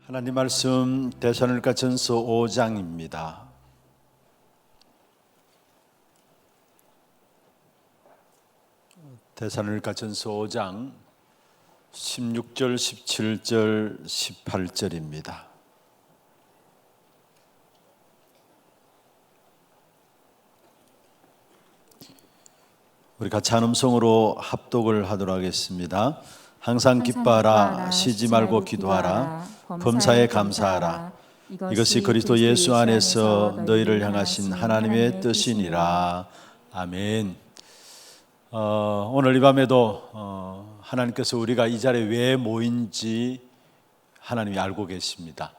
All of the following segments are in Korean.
하나님 말씀 데살로니가 전서 5장입니다. 데살로니가 전서 5장 16절, 17절, 18절입니다. 우리 같이 한 음성으로 합독을 하도록 하겠습니다. 항상 기뻐하라, 쉬지 말고 기도하라, 범사에 감사하라. 이것이 그리스도 예수 안에서 너희를 향하신 하나님의 뜻이니라. 아멘. 오늘 이 밤에도 하나님께서 우리가 이 자리에 왜 모인지 하나님이 알고 계십니다.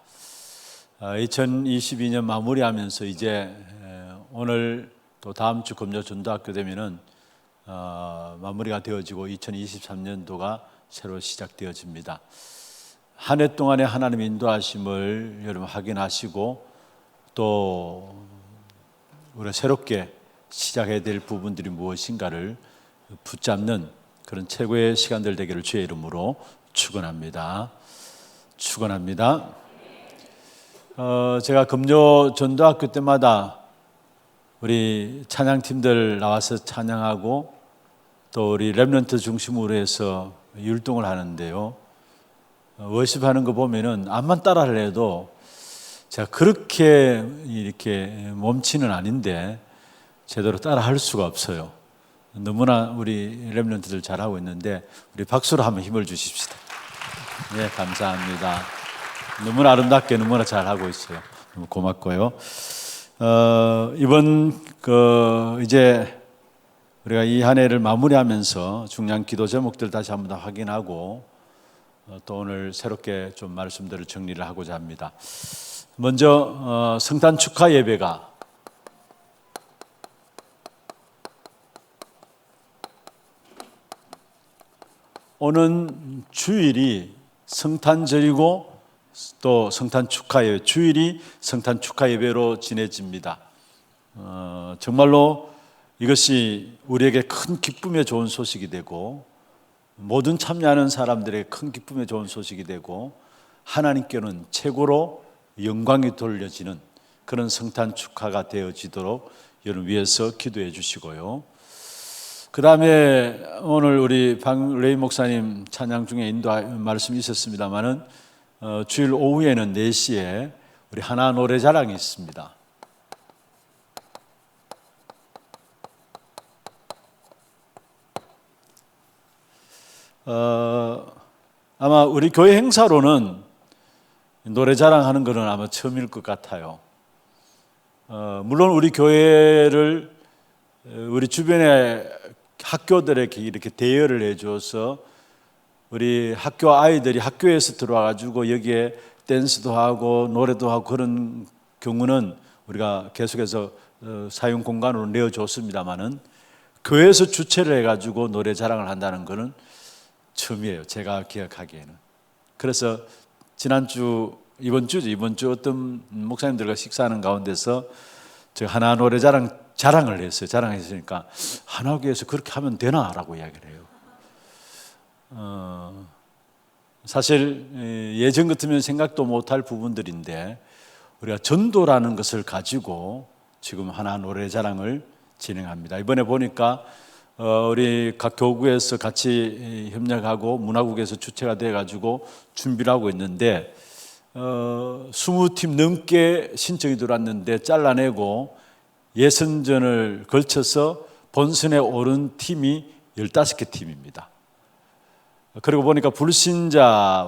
2022년 마무리하면서 이제 오늘 또 다음 주 금요 전도학교 되면은 마무리가 되어지고 2023년도가 새로 시작되어집니다. 한 해 동안의 하나님의 인도하심을 여러분 확인하시고 또 우리가 새롭게 시작해야 될 부분들이 무엇인가를 붙잡는 그런 최고의 시간들 되기를 주의 이름으로 축원합니다. 축원합니다. 제가 금요 전도학교 때마다 우리 찬양팀들 나와서 찬양하고 또 우리 렘넌트 중심으로 해서 율동을 하는데요. 워십하는 거 보면은 암만 따라를 해도 제가 그렇게 이렇게 몸치는 아닌데 제대로 따라 할 수가 없어요. 너무나 우리 렘넌트들 잘하고 있는데 우리 박수로 한번 힘을 주십시다. 네, 감사합니다. 너무나 아름답게 너무나 잘하고 있어요. 너무 고맙고요. 이번 이제 우리가 이 한 해를 마무리하면서 중요한 기도 제목들 다시 한번 더 확인하고 또 오늘 새롭게 좀 말씀들을 정리를 하고자 합니다. 먼저 성탄 축하 예배가 오는 주일이 성탄절이고 또 성탄 축하 예배, 주일이 성탄 축하 예배로 지내집니다. 정말로 이것이 우리에게 큰 기쁨의 좋은 소식이 되고 모든 참여하는 사람들에게 큰 기쁨의 좋은 소식이 되고 하나님께는 최고로 영광이 돌려지는 그런 성탄 축하가 되어지도록 여러분 위해서 기도해 주시고요. 그 다음에 오늘 우리 박레이 목사님 찬양 중에 인도 말씀이 있었습니다마는 주일 오후에는 4시에 우리 하나 노래 자랑이 있습니다. 아마 우리 교회 행사로는 노래 자랑하는 것은 아마 처음일 것 같아요. 물론 우리 교회를 우리 주변의 학교들에게 이렇게 대여를 해줘서 우리 학교 아이들이 학교에서 들어와가지고 여기에 댄스도 하고 노래도 하고 그런 경우는 우리가 계속해서 사용 공간으로 내어줬습니다만은 교회에서 주최를 해가지고 노래 자랑을 한다는 것은 처음이에요. 제가 기억하기에는. 그래서 이번 주 어떤 목사님들과 식사하는 가운데서 제가 하나 노래 자랑을 했어요. 자랑했으니까 하나교회에서 그렇게 하면 되나라고 이야기를 해요. 사실 예전 같으면 생각도 못할 부분들인데 우리가 전도라는 것을 가지고 지금 하나 노래 자랑을 진행합니다. 이번에 보니까 우리 각 교구에서 같이 협력하고 문화국에서 주체가 돼가지고 준비를 하고 있는데 20팀 넘게 신청이 들어왔는데 잘라내고 예선전을 걸쳐서 본선에 오른 팀이 15개 팀입니다. 그리고 보니까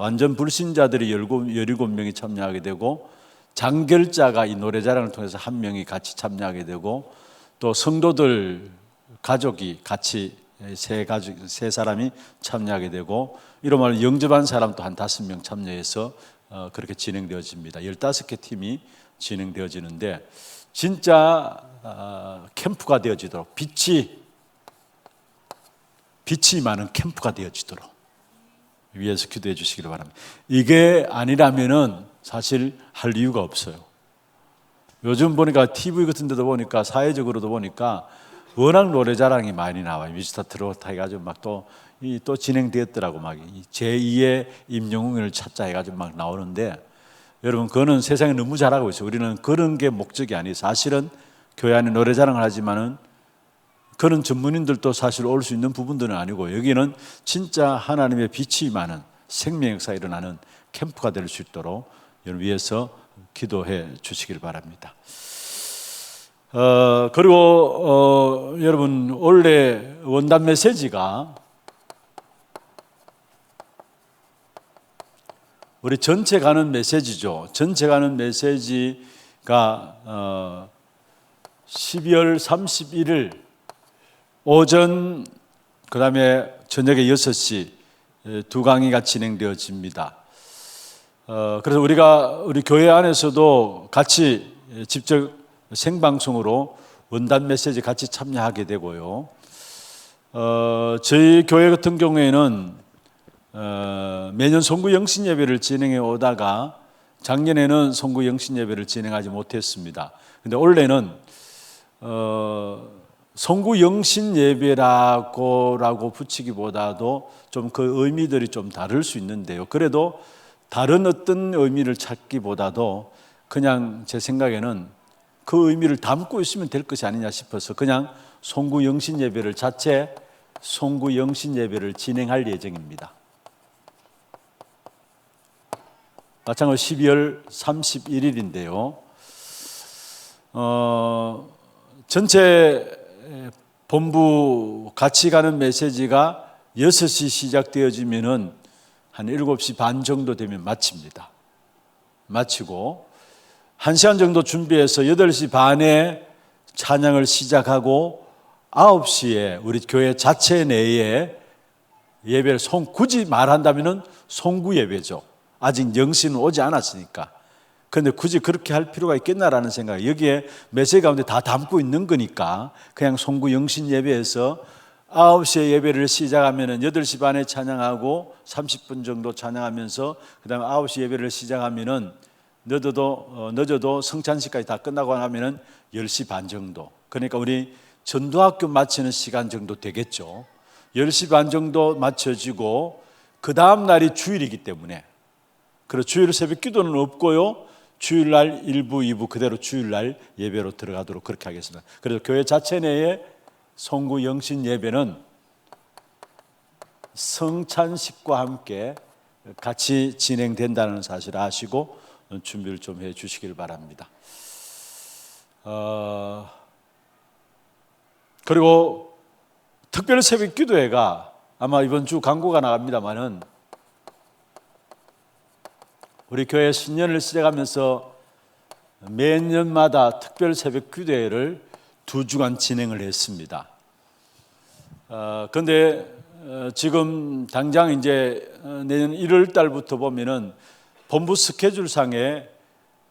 완전 불신자들이 17명이 참여하게 되고 장결자가 이 노래자랑을 통해서 1명이 같이 참여하게 되고 또 성도들 가족이 같이 세 사람이 참여하게 되고 이러면 영접한 사람도 한 5명 참여해서 그렇게 진행되어집니다. 15개 팀이 진행되어지는데 진짜 캠프가 되어지도록 빛이 많은 캠프가 되어지도록 위에서 기도해 주시기를 바랍니다. 이게 아니라면은 사실 할 이유가 없어요. 요즘 보니까 TV 같은 데도 보니까 사회적으로도 보니까 워낙 노래 자랑이 많이 나와요. 미스터 트롯 해가지고 막 또 진행되었더라고. 막 제2의 임영웅을 찾자 해가지고 막 나오는데 여러분, 그거는 세상에 너무 잘하고 있어요. 우리는 그런 게 목적이 아니에요. 사실은 교회 안에 노래 자랑을 하지만은 그런 전문인들도 사실 올 수 있는 부분들은 아니고, 여기는 진짜 하나님의 빛이 많은 생명 역사가 일어나는 캠프가 될 수 있도록 여러분 위해서 기도해 주시길 바랍니다. 그리고 여러분, 원래 원단 메시지가 우리 전체 가는 메시지죠. 전체 가는 메시지가 12월 31일 오전 그 다음에 저녁에 6시 두 강의가 진행되어집니다. 그래서 우리 교회 안에서도 같이 직접 생방송으로 원단 메시지 같이 참여하게 되고요. 저희 교회 같은 경우에는 매년 송구 영신 예배를 진행해 오다가 작년에는 송구 영신 예배를 진행하지 못했습니다. 근데 올해는 송구 영신 예배라고 붙이기보다도 좀 그 의미들이 좀 다를 수 있는데요. 그래도 다른 어떤 의미를 찾기보다도 그냥 제 생각에는 그 의미를 담고 있으면 될 것이 아니냐 싶어서 그냥 송구 영신 예배를 자체 송구 영신 예배를 진행할 예정입니다. 마찬가지로 12월 31일인데요. 전체 본부 같이 가는 메시지가 6시 시작되어지면은 한 7시 반 정도 되면 마칩니다. 마치고 1시간 정도 준비해서 8시 반에 찬양을 시작하고 9시에 우리 교회 자체 내에 예배를 굳이 말한다면은 송구 예배죠. 아직 영신은 오지 않았으니까. 그런데 굳이 그렇게 할 필요가 있겠나라는 생각이, 여기에 메시지 가운데 다 담고 있는 거니까 그냥 송구 영신 예배에서 9시에 예배를 시작하면은 8시 반에 찬양하고 30분 정도 찬양하면서 그 다음에 9시 예배를 시작하면은 늦어도 성찬식까지 다 끝나고 나면은 10시 반 정도. 그러니까 우리 전도학교 마치는 시간 정도 되겠죠. 10시 반 정도 마쳐지고 그 다음 날이 주일이기 때문에, 그리고 주일 새벽 기도는 없고요. 주일날 1부, 2부 그대로 주일날 예배로 들어가도록 그렇게 하겠습니다. 그래서 교회 자체 내에 송구 영신 예배는 성찬식과 함께 같이 진행된다는 사실을 아시고 준비를 좀 해 주시길 바랍니다. 그리고 특별 새벽 기도회가 아마 이번 주 광고가 나갑니다만은 우리 교회 신년을 시작하면서 매년마다 특별 새벽 기도회를 2주간 진행을 했습니다. 그런데 지금 당장 이제 내년 1월 달부터 보면은 본부 스케줄상에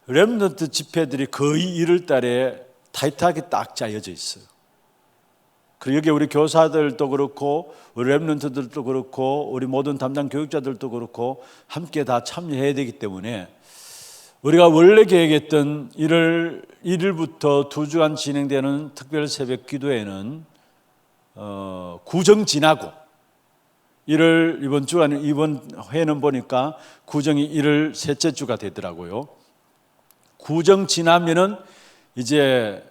렘넌트 집회들이 거의 1월 달에 타이트하게 딱 짜여져 있어요. 그리고 여기 우리 교사들도 그렇고 우리 렘넌트들도 그렇고 우리 모든 담당 교육자들도 그렇고 함께 다 참여해야 되기 때문에 우리가 원래 계획했던 1월 1일부터 2주간 진행되는 특별 새벽 기도회는 구정 지나고 이번 회는 보니까 구정이 1월 셋째 주가 되더라고요. 구정 지나면은 이제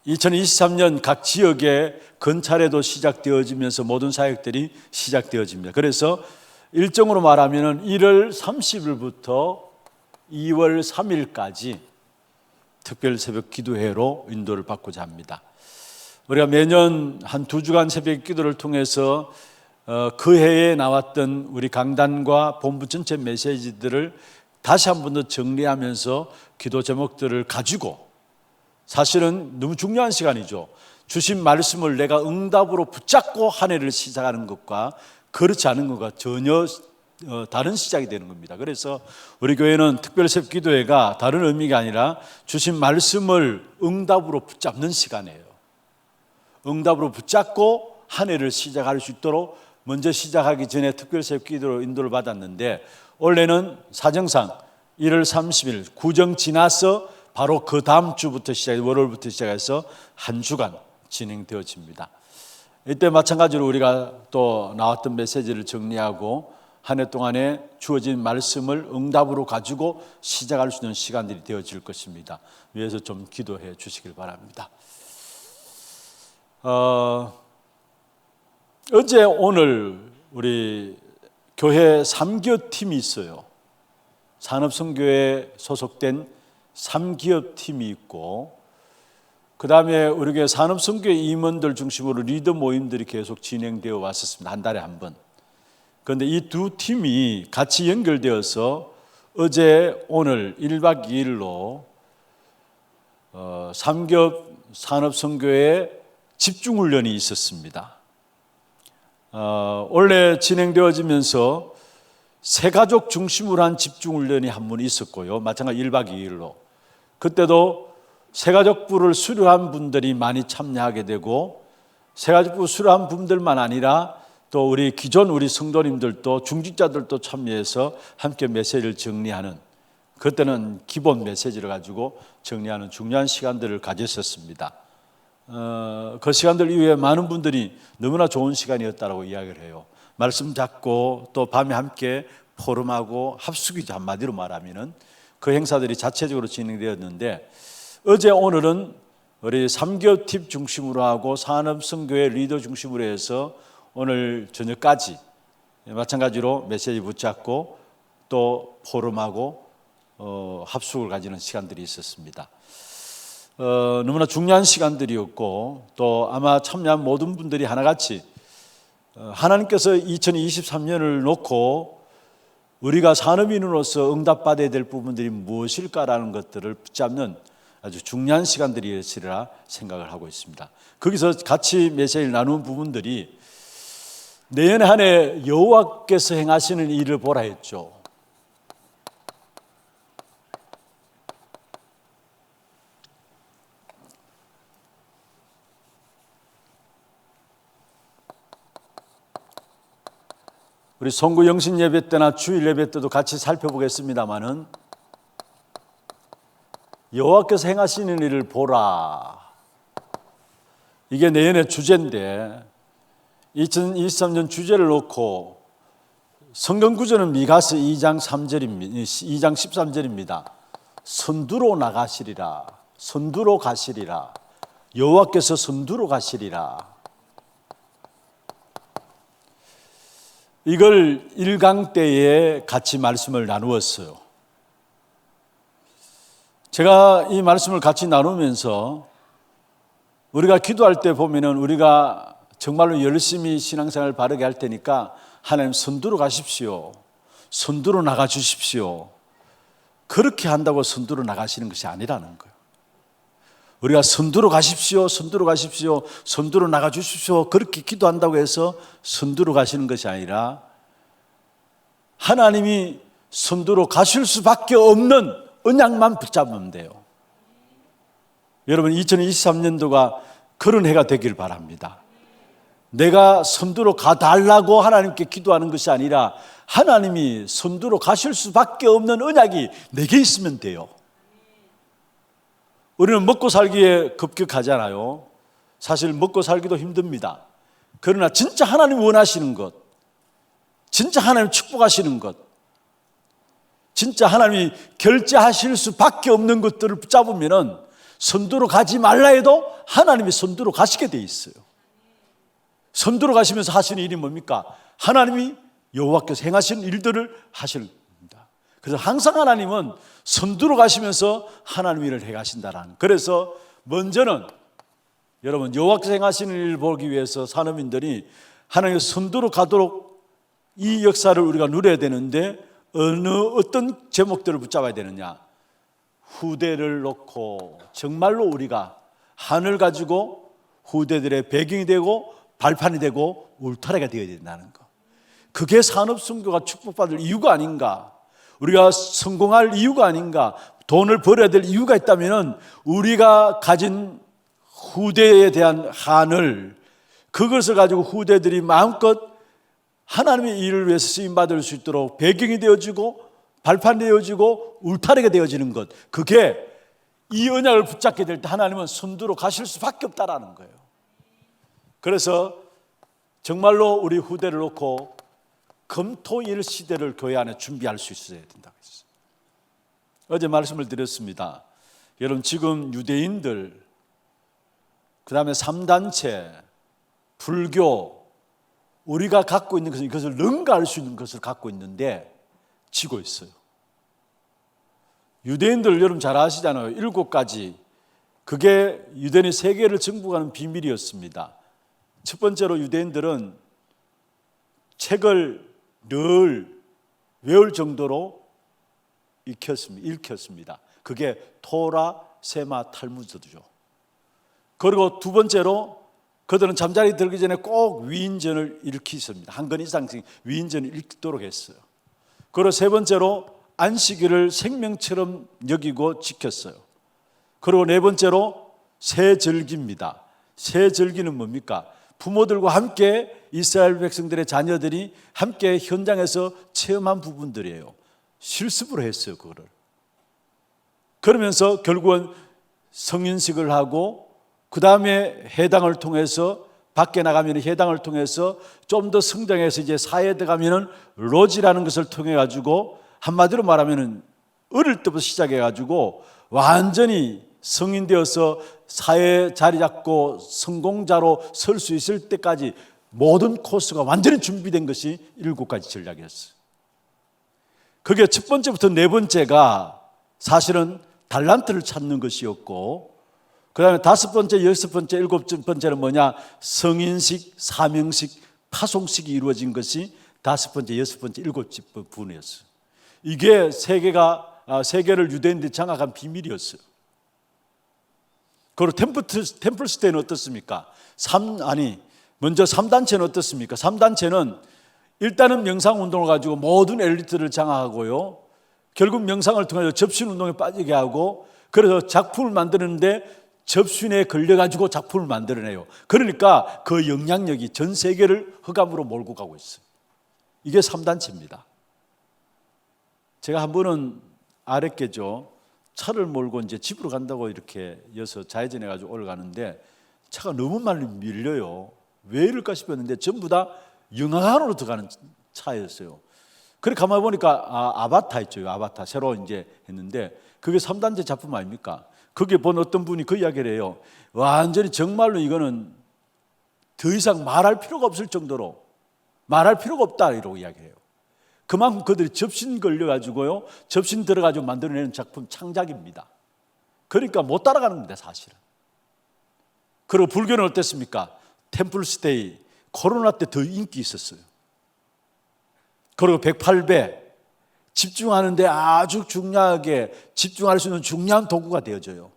2023년 각 지역에 건차례도 시작되어지면서 모든 사역들이 시작되어집니다. 그래서 일정으로 말하면은 1월 30일부터 2월 3일까지 특별 새벽 기도회로 인도를 받고자 합니다. 우리가 매년 한 2주간 새벽 기도를 통해서 그 해에 나왔던 우리 강단과 본부 전체 메시지들을 다시 한 번 더 정리하면서 기도 제목들을 가지고, 사실은 너무 중요한 시간이죠. 주신 말씀을 내가 응답으로 붙잡고 한 해를 시작하는 것과 그렇지 않은 것과 전혀 다른 시작이 되는 겁니다. 그래서 우리 교회는 특별 새벽 기도회가 다른 의미가 아니라 주신 말씀을 응답으로 붙잡는 시간이에요. 응답으로 붙잡고 한 해를 시작할 수 있도록 먼저 시작하기 전에 특별 새벽 기도로 인도를 받았는데, 원래는 사정상 1월 30일 구정 지나서 바로 그 다음 주부터 월요일부터 시작해서 한 주간 진행되어집니다. 이때 마찬가지로 우리가 또 나왔던 메시지를 정리하고 한 해 동안에 주어진 말씀을 응답으로 가지고 시작할 수 있는 시간들이 되어질 것입니다. 위해서 좀 기도해 주시길 바랍니다. 어제 오늘 우리 교회 3기업 팀이 있어요. 산업선교에 소속된 3기업 팀이 있고, 그 다음에 우리 교회 산업선교 임원들 중심으로 리더 모임들이 계속 진행되어 왔었습니다. 한 달에 한 번. 그런데 이 두 팀이 같이 연결되어서 어제 오늘 1박 2일로 3기업 산업선교에 집중훈련이 있었습니다. 원래 진행되어지면서 새가족 중심으로 한 집중훈련이 한 번 있었고요. 마찬가지 1박 2일로. 그때도 새가족부를 수료한 분들이 많이 참여하게 되고, 새가족부 수료한 분들만 아니라 또 우리 기존 우리 성도님들도 중직자들도 참여해서 함께 메시지를 정리하는, 그때는 기본 메시지를 가지고 정리하는 중요한 시간들을 가졌었습니다. 그 시간들 이후에 많은 분들이 너무나 좋은 시간이었다고 이야기를 해요. 말씀 잡고 또 밤에 함께 포럼하고 합숙이죠. 한마디로 말하면은 그 행사들이 자체적으로 진행되었는데, 어제 오늘은 우리 3기업 팀 중심으로 하고 산업선교회 리더 중심으로 해서 오늘 저녁까지 마찬가지로 메시지 붙잡고 또 포럼하고 합숙을 가지는 시간들이 있었습니다. 너무나 중요한 시간들이었고, 또 아마 참여한 모든 분들이 하나같이 하나님께서 2023년을 놓고 우리가 산업인으로서 응답받아야 될 부분들이 무엇일까라는 것들을 붙잡는 아주 중요한 시간들이었으리라 생각을 하고 있습니다. 거기서 같이 메시지를 나눈 부분들이 내년 한 해 여호와께서 행하시는 일을 보라 했죠. 우리 송구 영신 예배 때나 주일 예배 때도 같이 살펴보겠습니다마는, 여호와께서 행하시는 일을 보라, 이게 내년의 주제인데, 2023년 주제를 놓고 성경 구절은 미가서 2장 13절입니다. 선두로 나가시리라, 선두로 가시리라, 여호와께서 선두로 가시리라. 이걸 1강 때에 같이 말씀을 나누었어요. 제가 이 말씀을 같이 나누면서 우리가 기도할 때 보면은 우리가 정말로 열심히 신앙생활을 바르게 할 테니까 하나님 선두로 가십시오, 선두로 나가 주십시오, 그렇게 한다고 선두로 나가시는 것이 아니라는 거예요. 우리가 선두로 가십시오, 선두로 가십시오, 선두로 나가 주십시오, 그렇게 기도한다고 해서 선두로 가시는 것이 아니라 하나님이 선두로 가실 수밖에 없는 언약만 붙잡으면 돼요. 여러분, 2023년도가 그런 해가 되길 바랍니다. 내가 선두로 가달라고 하나님께 기도하는 것이 아니라 하나님이 선두로 가실 수밖에 없는 언약이 내게 있으면 돼요. 우리는 먹고 살기에 급격하잖아요. 사실 먹고 살기도 힘듭니다. 그러나 진짜 하나님 원하시는 것, 진짜 하나님 축복하시는 것, 진짜 하나님이 결제하실 수밖에 없는 것들을 붙잡으면 선두로 가지 말라 해도 하나님이 선두로 가시게 돼 있어요. 선두로 가시면서 하시는 일이 뭡니까? 하나님이 여호와께서 행하시는 일들을 하십니다. 그래서 항상 하나님은 선두로 가시면서 하나님 일을 행하신다라는. 그래서 먼저는 여러분, 여호와께서 행하시는 일을 보기 위해서 산업인들이 하나님의 선두로 가도록 이 역사를 우리가 누려야 되는데, 어떤 제목들을 붙잡아야 되느냐? 후대를 놓고 정말로 우리가 하늘 가지고 후대들의 배경이 되고 발판이 되고 울타리가 되어야 된다는 것. 그게 산업선교가 축복받을 이유가 아닌가, 우리가 성공할 이유가 아닌가, 돈을 벌어야 될 이유가 있다면 우리가 가진 후대에 대한 한을, 그것을 가지고 후대들이 마음껏 하나님의 일을 위해서 쓰임받을 수 있도록 배경이 되어지고 발판이 되어지고 울타리가 되어지는 것, 그게 이 언약을 붙잡게 될 때 하나님은 선두로 가실 수밖에 없다라는 거예요. 그래서 정말로 우리 후대를 놓고 금토일 시대를 교회 안에 준비할 수 있어야 된다고 했어요. 어제 말씀을 드렸습니다. 여러분 지금 유대인들, 그 다음에 3단체, 불교, 우리가 갖고 있는 것은 이것을 능가할 수 있는 것을 갖고 있는데 지고 있어요. 유대인들 여러분 잘 아시잖아요. 7가지. 그게 유대인이 세계를 정복하는 비밀이었습니다. 첫 번째로 유대인들은 책을 늘 외울 정도로 읽혔습니다. 그게 토라, 세마, 탈무드죠. 그리고 두 번째로 그들은 잠자리 들기 전에 꼭 위인전을 읽his습니다. 한 권 이상씩 위인전을 읽도록 했어요. 그리고 세 번째로 안식일을 생명처럼 여기고 지켰어요. 그리고 네 번째로 세절기입니다. 세절기는 뭡니까? 부모들과 함께 이스라엘 백성들의 자녀들이 함께 현장에서 체험한 부분들이에요. 실습으로 했어요, 그거를. 그러면서 결국은 성인식을 하고 그 다음에 해당을 통해서 밖에 나가면 해당을 통해서 좀 더 성장해서 이제 사회에 들어가면은 로지라는 것을 통해 가지고 한마디로 말하면은 어릴 때부터 시작해 가지고 완전히 성인 되어서 사회에 자리 잡고 성공자로 설 수 있을 때까지 모든 코스가 완전히 준비된 것이 7가지 전략이었어요. 그게 첫 번째부터 네 번째가 사실은 달란트를 찾는 것이었고, 그 다음에 5번째, 6번째, 7번째는 뭐냐? 성인식, 사명식, 파송식이 이루어진 것이 5번째, 6번째, 7번째 부분이었어요. 이게 세계를 유대인들이 장악한 비밀이었어요. 그리고 템플스 때는 어떻습니까? 먼저 3단체는 어떻습니까? 3단체는 일단은 명상운동을 가지고 모든 엘리트를 장악하고요, 결국 명상을 통해서 접신운동에 빠지게 하고, 그래서 작품을 만드는데 접신에 걸려가지고 작품을 만들어내요. 그러니까 그 영향력이 전 세계를 흑암으로 몰고 가고 있어요. 이게 3단체입니다. 제가 한 번은 아랫게죠, 차를 몰고 이제 집으로 간다고 이렇게 여서 좌회전해가지고 올라가는데 차가 너무 많이 밀려요. 왜 이럴까 싶었는데 전부 다 영화관으로 들어가는 차였어요. 그래 가만히 보니까 아바타 있죠. 아바타 새로 이제 했는데 그게 3단체 작품 아닙니까? 거기에 본 어떤 분이 그 이야기를 해요. 완전히 정말로 이거는 더 이상 말할 필요가 없을 정도로 말할 필요가 없다 이러고 이야기해요. 그만큼 그들이 접신 걸려가지고요, 접신 들어가지고 만들어내는 작품 창작입니다. 그러니까 못 따라가는 겁니다, 사실은. 그리고 불교는 어땠습니까? 템플스테이, 코로나 때 더 인기 있었어요. 그리고 108배, 집중하는데 아주 중요하게 집중할 수 있는 중요한 도구가 되어져요.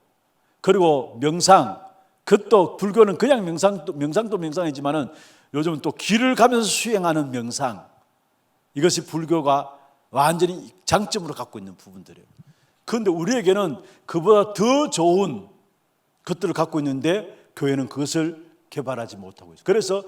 그리고 명상, 그것도 불교는 그냥 명상도 명상이지만은 요즘은 또 길을 가면서 수행하는 명상, 이것이 불교가 완전히 장점으로 갖고 있는 부분들이에요. 그런데 우리에게는 그보다 더 좋은 것들을 갖고 있는데 교회는 그것을 개발하지 못하고 있어요. 그래서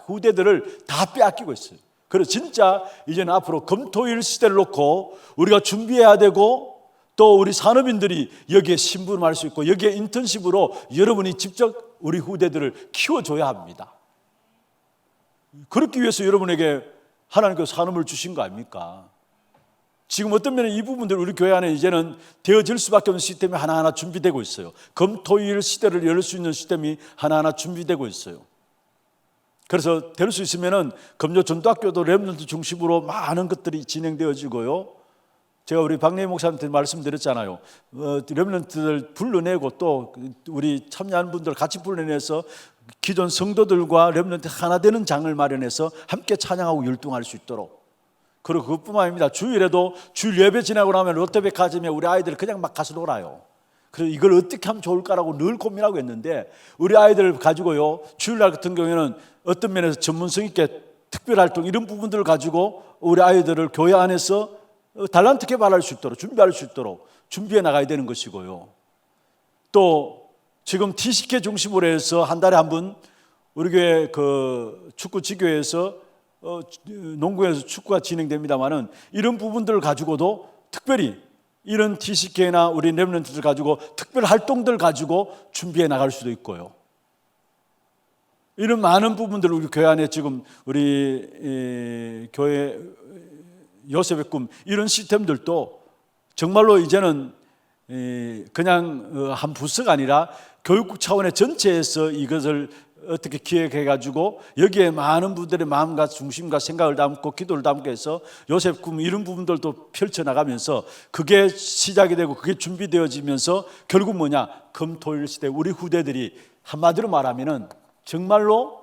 후대들을 다 빼앗기고 있어요. 그래서 진짜 이제는 앞으로 금토일 시대를 놓고 우리가 준비해야 되고, 또 우리 산업인들이 여기에 심부름할 수 있고 여기에 인턴십으로 여러분이 직접 우리 후대들을 키워줘야 합니다. 그렇기 위해서 여러분에게 하나님께서 산업을 주신 거 아닙니까? 지금 어떤 면에 이 부분들 우리 교회 안에 이제는 되어질 수밖에 없는 시스템이 하나하나 준비되고 있어요. 금토일 시대를 열 수 있는 시스템이 하나하나 준비되고 있어요. 그래서 될 수 있으면은 금요 전도학교도 렘넌트 중심으로 많은 것들이 진행되어지고요. 제가 우리 박래희 목사님한테 말씀드렸잖아요. 렘넌트들 불러내고 또 우리 참여하는 분들 같이 불러내서 기존 성도들과 렘넌트 하나 되는 장을 마련해서 함께 찬양하고 율동할 수 있도록. 그리고 그것뿐만 아닙니다. 주일에도 주일 예배 지나고 나면 롯데백화점에 우리 아이들 그냥 막 가서 놀아요. 그래서 이걸 어떻게 하면 좋을까라고 늘 고민하고 있는데, 우리 아이들을 가지고요, 주일날 같은 경우에는 어떤 면에서 전문성 있게 특별활동 이런 부분들을 가지고 우리 아이들을 교회 안에서 달란트 개발할 수 있도록 준비할 수 있도록 준비해 나가야 되는 것이고요. 또 지금 TCK 중심으로 해서 한 달에 한 번 우리 교회 그 축구 지교에서 농구에서 축구가 진행됩니다만은 이런 부분들을 가지고도 특별히 이런 TCK나 우리 렘넌트들 가지고 특별 활동들 가지고 준비해 나갈 수도 있고요. 이런 많은 부분들을 우리 교회 안에 지금 우리 교회 요셉의 꿈 이런 시스템들도 정말로 이제는 그냥 한 부서가 아니라 교육국 차원의 전체에서 이것을 어떻게 기획해가지고 여기에 많은 분들의 마음과 중심과 생각을 담고 기도를 담고 해서 요셉 꿈 이런 부분들도 펼쳐나가면서 그게 시작이 되고 그게 준비되어지면서 결국 뭐냐, 금토일 시대 우리 후대들이 한마디로 말하면은 정말로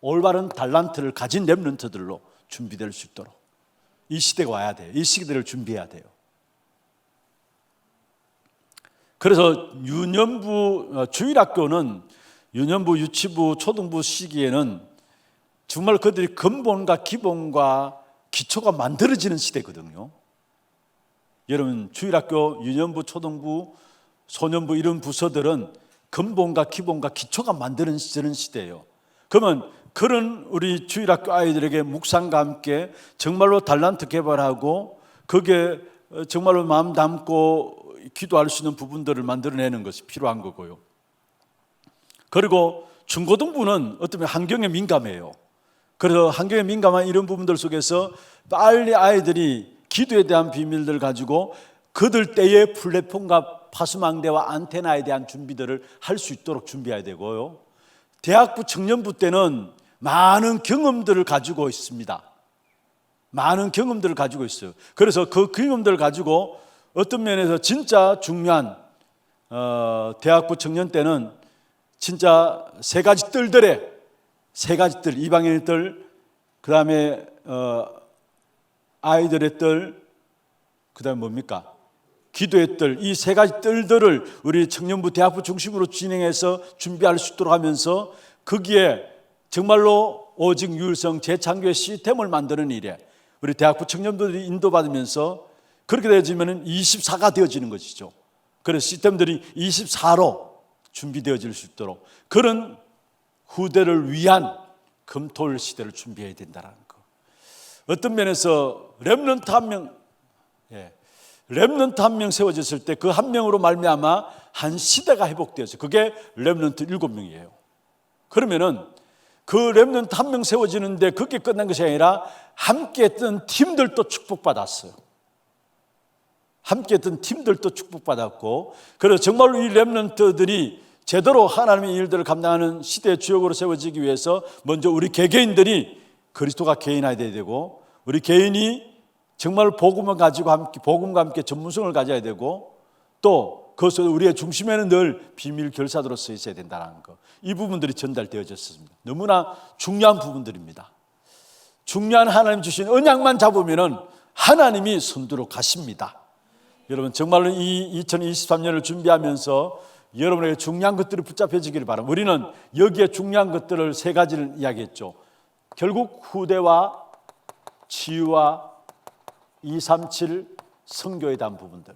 올바른 달란트를 가진 렘넌트들로 준비될 수 있도록 이 시대가 와야 돼요. 이 시대를 준비해야 돼요. 그래서 유년부 주일학교는 유년부, 유치부, 초등부 시기에는 정말 그들이 근본과 기본과 기초가 만들어지는 시대거든요. 여러분 주일학교, 유년부, 초등부, 소년부 이런 부서들은 근본과 기본과 기초가 만들어지는 시대예요. 그러면 그런 우리 주일학교 아이들에게 묵상과 함께 정말로 달란트 개발하고 그게 정말로 마음 담고 기도할 수 있는 부분들을 만들어내는 것이 필요한 거고요. 그리고 중고등부는 어쩌면 환경에 민감해요. 그래서 환경에 민감한 이런 부분들 속에서 빨리 아이들이 기도에 대한 비밀들을 가지고 그들 때의 플랫폼과 파수망대와 안테나에 대한 준비들을 할 수 있도록 준비해야 되고요. 대학부 청년부 때는 많은 경험들을 가지고 있습니다. 많은 경험들을 가지고 있어요. 그래서 그 경험들을 가지고 어떤 면에서 진짜 중요한 대학부 청년 때는 진짜 세 가지 뜰들의 세 가지 뜰, 이방인의 뜰, 그 다음에 아이들의 뜰, 그 다음에 뭡니까? 기도의 뜰, 이 세 가지 뜰들을 우리 청년부 대학부 중심으로 진행해서 준비할 수 있도록 하면서 거기에 정말로 오직 유일성 재창조의 시스템을 만드는 일에 우리 대학부 청년부들이 인도받으면서 그렇게 되어지면 24가 되어지는 것이죠. 그래서 시스템들이 24로 준비되어질 수 있도록 그런 후대를 위한 금토일 시대를 준비해야 된다는 거. 어떤 면에서 렘넌트 한 명 세워졌을 때 그 한 명으로 말미암아 한 시대가 회복되었어요. 그게 렘넌트 7명이에요. 그러면은 그 렘넌트 한 명 세워지는데 그게 끝난 것이 아니라 함께 했던 팀들도 축복받았어요. 함께 했던 팀들도 축복받았고, 그래서 정말로 이 렘넌트들이 제대로 하나님의 일들을 감당하는 시대의 주역으로 세워지기 위해서 먼저 우리 개개인들이 그리스도가 개인화돼야 되고, 우리 개인이 정말 복음을 가지고 함께, 복음과 함께 전문성을 가져야 되고, 또 그것을 우리의 중심에는 늘 비밀 결사도로서 있어야 된다는 것. 이 부분들이 전달되어졌습니다. 너무나 중요한 부분들입니다. 중요한 하나님 주신 언약만 잡으면은 하나님이 선두로 가십니다. 여러분 정말로 이 2023년을 준비하면서 여러분에게 중요한 것들이 붙잡혀지기를 바랍니다. 우리는 여기에 중요한 것들을 세 가지를 이야기했죠. 결국 후대와 치유와 237 선교에 대한 부분들,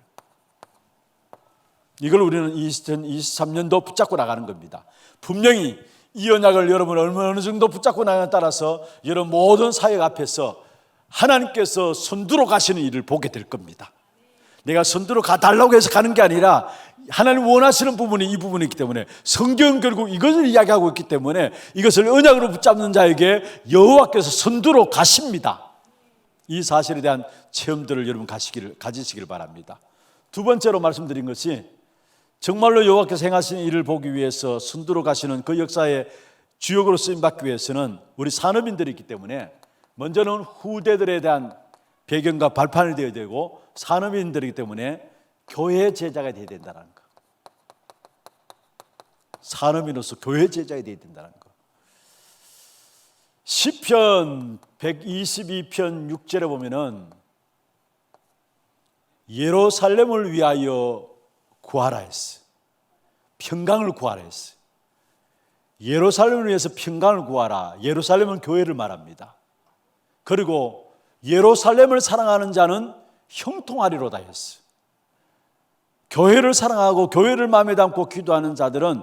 이걸 우리는 2023년도 붙잡고 나가는 겁니다. 분명히 이 언약을 여러분 어느 정도 붙잡고 나가냐에 따라서 여러분 모든 사역 앞에서 하나님께서 선두로 가시는 일을 보게 될 겁니다. 내가 선두로 가달라고 해서 가는 게 아니라 하나님 원하시는 부분이 이 부분이기 때문에 성경은 결국 이것을 이야기하고 있기 때문에 이것을 언약으로 붙잡는 자에게 여호와께서 선두로 가십니다. 이 사실에 대한 체험들을 여러분 가지시기를 바랍니다. 두 번째로 말씀드린 것이 정말로 여호와께서 행하시는 일을 보기 위해서 선두로 가시는 그 역사의 주역으로 쓰임받기 위해서는 우리 산업인들이 있기 때문에 먼저는 후대들에 대한 배경과 발판이 되어야 되고, 산업인들이기 때문에 교회 제자가 되어야 된다는 거. 산업인으로서 교회 제자가 되어야 된다는 거. 시편 122편 6절에 보면은 예루살렘을 위하여 구하라 했어요. 평강을 구하라 했어요. 예루살렘을 위해서 평강을 구하라. 예루살렘은 교회를 말합니다. 그리고 예루살렘을 사랑하는 자는 형통하리로다 했어요. 교회를 사랑하고 교회를 마음에 담고 기도하는 자들은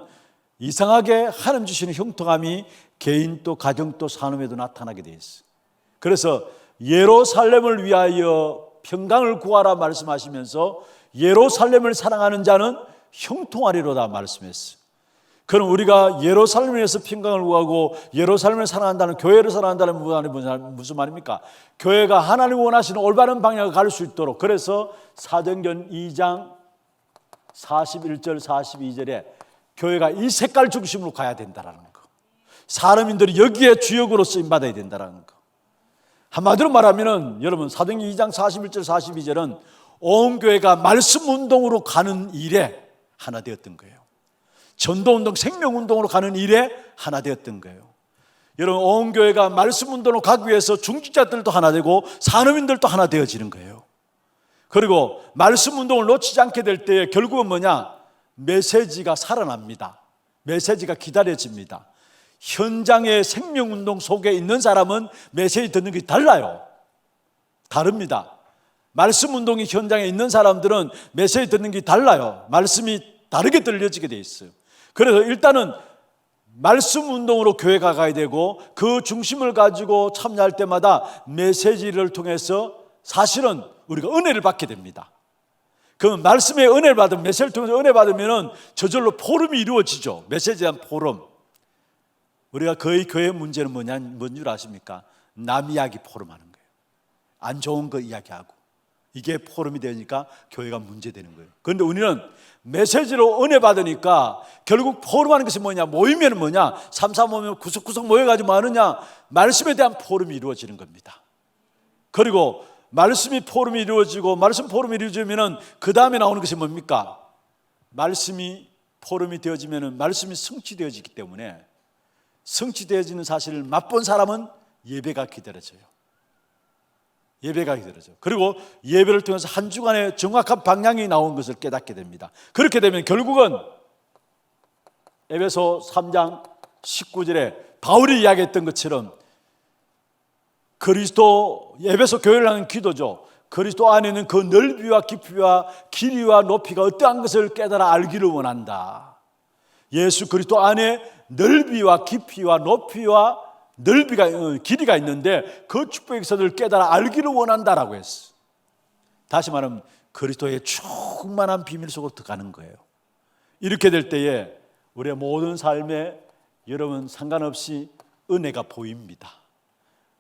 이상하게 하나님 주시는 형통함이 개인 또 가정 또 산업에도 나타나게 되어 있어요. 그래서 예루살렘을 위하여 평강을 구하라 말씀하시면서 예루살렘을 사랑하는 자는 형통하리로다 말씀했어요. 그럼 우리가 예루살렘에서 평강을 구하고 예루살렘을 사랑한다는, 교회를 사랑한다는 말이 무슨 말입니까? 교회가 하나님 원하시는 올바른 방향을 갈 수 있도록, 그래서 사도행전 2장 41절 42절에 교회가 이 색깔 중심으로 가야 된다는 거, 사람인들이 여기에 주역으로 쓰임받아야 된다는 거. 한마디로 말하면 여러분, 사도행전 2장 41절 42절은 온 교회가 말씀 운동으로 가는 일에 하나 되었던 거예요. 전도운동, 생명운동으로 가는 일에 하나 되었던 거예요. 여러분, 온 교회가 말씀 운동으로 가기 위해서 중직자들도 하나 되고 산업인들도 하나 되어지는 거예요. 그리고 말씀 운동을 놓치지 않게 될 때에 결국은 뭐냐? 메시지가 살아납니다. 메시지가 기다려집니다. 현장의 생명운동 속에 있는 사람은 메시지 듣는 게 달라요. 다릅니다. 말씀 운동이 현장에 있는 사람들은 메시지 듣는 게 달라요. 말씀이 다르게 들려지게 돼 있어요. 그래서 일단은 말씀 운동으로 교회가 가야 되고, 그 중심을 가지고 참여할 때마다 메시지를 통해서 사실은 우리가 은혜를 받게 됩니다. 그 말씀의 은혜를 받으면, 메시지를 통해서 은혜 받으면 저절로 포럼이 이루어지죠. 메시지에 대한 포럼. 우리가 거의 교회 문제는 뭔 줄 아십니까? 남 이야기 포럼하는 거예요. 안 좋은 거 이야기하고. 이게 포럼이 되니까 교회가 문제되는 거예요. 그런데 우리는 메시지로 은혜 받으니까 결국 포럼하는 것이 뭐냐? 모이면 뭐냐? 3, 4 모이면 구석구석 모여가지고 뭐 하느냐? 말씀에 대한 포럼이 이루어지는 겁니다. 그리고 말씀이 포럼이 이루어지고, 말씀 포럼이 이루어지면 그 다음에 나오는 것이 뭡니까? 말씀이 포럼이 되어지면 말씀이 성취되어지기 때문에, 성취되어지는 사실을 맛본 사람은 예배가 기다려져요. 예배가 기다려져요. 그리고 예배를 통해서 한 주간의 정확한 방향이 나온 것을 깨닫게 됩니다. 그렇게 되면 결국은 에베소 3장 19절에 바울이 이야기했던 것처럼 그리스도, 에베소 교회를 하는 기도죠. 그리스도 안에는 그 넓이와 깊이와 길이와 높이가 어떠한 것을 깨달아 알기를 원한다. 예수 그리스도 안에 넓이와 깊이와 높이와 넓이가, 길이가 있는데 그 축복의 역사를 깨달아 알기를 원한다라고 했어. 다시 말하면 그리스도의 충만한 비밀 속으로 들어가는 거예요. 이렇게 될 때에 우리의 모든 삶에 여러분 상관없이 은혜가 보입니다.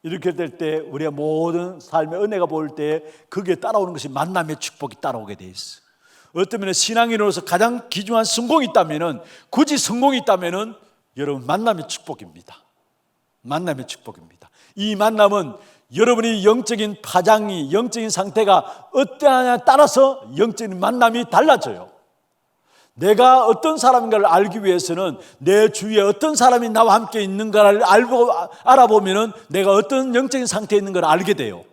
이렇게 될 때 우리의 모든 삶의 은혜가 보일 때에 거기에 따라오는 것이 만남의 축복이 따라오게 돼 있어. 어쩌면 신앙인으로서 가장 귀중한 성공이 있다면은, 굳이 성공이 있다면은 여러분 만남의 축복입니다. 만남의 축복입니다. 이 만남은 여러분이 영적인 파장이, 영적인 상태가 어떠하냐에 따라서 영적인 만남이 달라져요. 내가 어떤 사람인가를 알기 위해서는 내 주위에 어떤 사람이 나와 함께 있는가를 알아보면 내가 어떤 영적인 상태에 있는 걸 알게 돼요.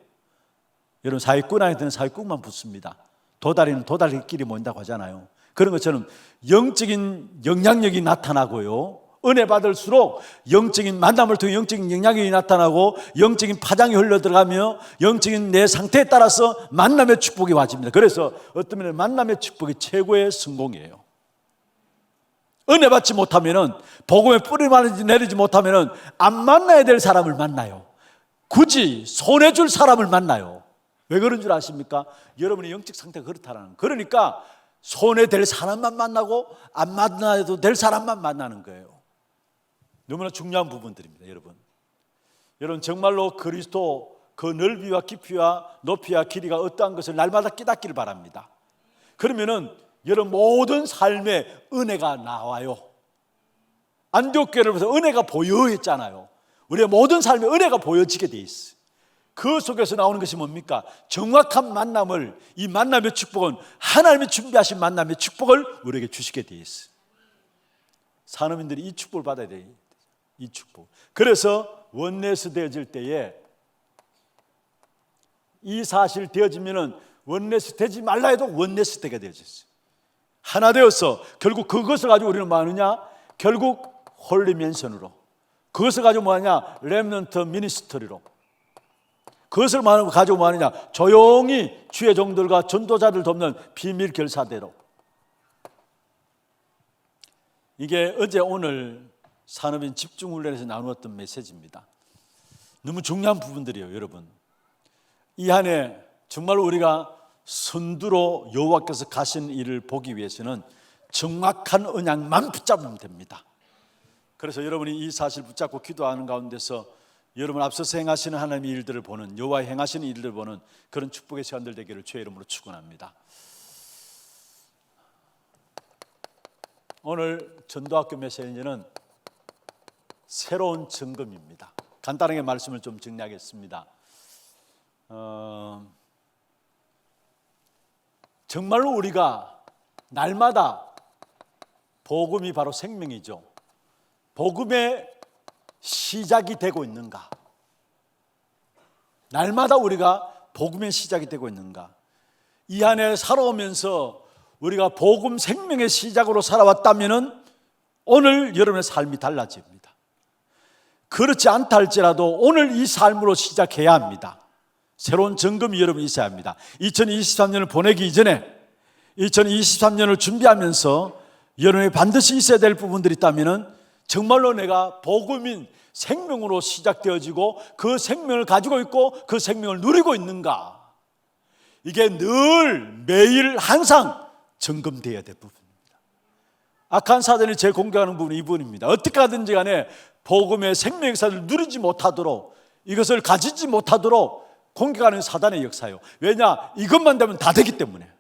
여러분, 사기꾼 안에는 사기꾼만 붙습니다. 도다리는 도다리끼리 모인다고 하잖아요. 그런 것처럼 영적인 영향력이 나타나고요, 은혜 받을수록 영적인 만남을 통해 영적인 영향력이 나타나고 영적인 파장이 흘러들어가며 영적인 내 상태에 따라서 만남의 축복이 와집니다. 그래서 어떤 면에 만남의 축복이 최고의 성공이에요. 은혜 받지 못하면은, 복음의 뿌리를 내리지 못하면은 안 만나야 될 사람을 만나요. 굳이 손해줄 사람을 만나요. 왜 그런 줄 아십니까? 여러분의 영적 상태가 그렇다는. 그러니까 손해될 사람만 만나고 안 만나도 될 사람만 만나는 거예요. 너무나 중요한 부분들입니다, 여러분. 여러분, 정말로 그리스도 그 넓이와 깊이와 높이와 길이가 어떠한 것을 날마다 깨닫기를 바랍니다. 그러면은 여러분 모든 삶에 은혜가 나와요. 안디옥교회를 보면서 은혜가 보여 했잖아요. 우리의 모든 삶에 은혜가 보여지게 돼 있어요. 그 속에서 나오는 것이 뭡니까? 정확한 만남을, 이 만남의 축복은 하나님이 준비하신 만남의 축복을 우리에게 주시게 돼 있어요. 산업인들이 이 축복을 받아야 돼요. 이 축복. 그래서 원내스 되어질 때에 이 사실 되어지면은 원내스 되지 말라 해도 원내스 되게 되어졌어요. 하나 되어서 결국 그것을 가지고 우리는 뭐 하느냐? 결국 홀리멘션으로, 그것을 가지고 뭐 하냐? 렘넌트 미니스터리로, 그것을 가지고 뭐 하느냐? 조용히 주의 종들과 전도자들 돕는 비밀 결사대로. 이게 어제 오늘 산업인 집중훈련에서 나누었던 메시지입니다. 너무 중요한 부분들이에요, 여러분. 이 한 해 정말 우리가 선두로 여호와께서 가신 일을 보기 위해서는 정확한 언약만 붙잡으면 됩니다. 그래서 여러분이 이 사실 붙잡고 기도하는 가운데서 여러분 앞서서 행하시는 하나님의 일들을 보는, 여호와 행하시는 일들을 보는 그런 축복의 시간들 되기를 주의 이름으로 축원합니다. 오늘 전도학교 메시지는 새로운 점검입니다. 간단하게 말씀을 좀 정리하겠습니다. 정말로 우리가 날마다 복음이 바로 생명이죠. 복음의 시작이 되고 있는가? 날마다 우리가 복음의 시작이 되고 있는가? 이 안에 살아오면서 우리가 복음 생명의 시작으로 살아왔다면 오늘 여러분의 삶이 달라집니다. 그렇지 않다 할지라도 오늘 이 삶으로 시작해야 합니다. 새로운 점검이 여러분이 있어야 합니다. 2023년을 보내기 이전에 2023년을 준비하면서 여러분이 반드시 있어야 될 부분들이 있다면 정말로 내가 복음인 생명으로 시작되어지고 그 생명을 가지고 있고 그 생명을 누리고 있는가? 이게 늘 매일 항상 점검되어야 될 부분입니다. 악한 사단이 제일 공격하는 부분이 이 부분입니다. 어떻게 하든지 간에 복음의 생명의 역사를 누리지 못하도록, 이것을 가지지 못하도록 공격하는 사단의 역사예요. 왜냐? 이것만 되면 다 되기 때문에.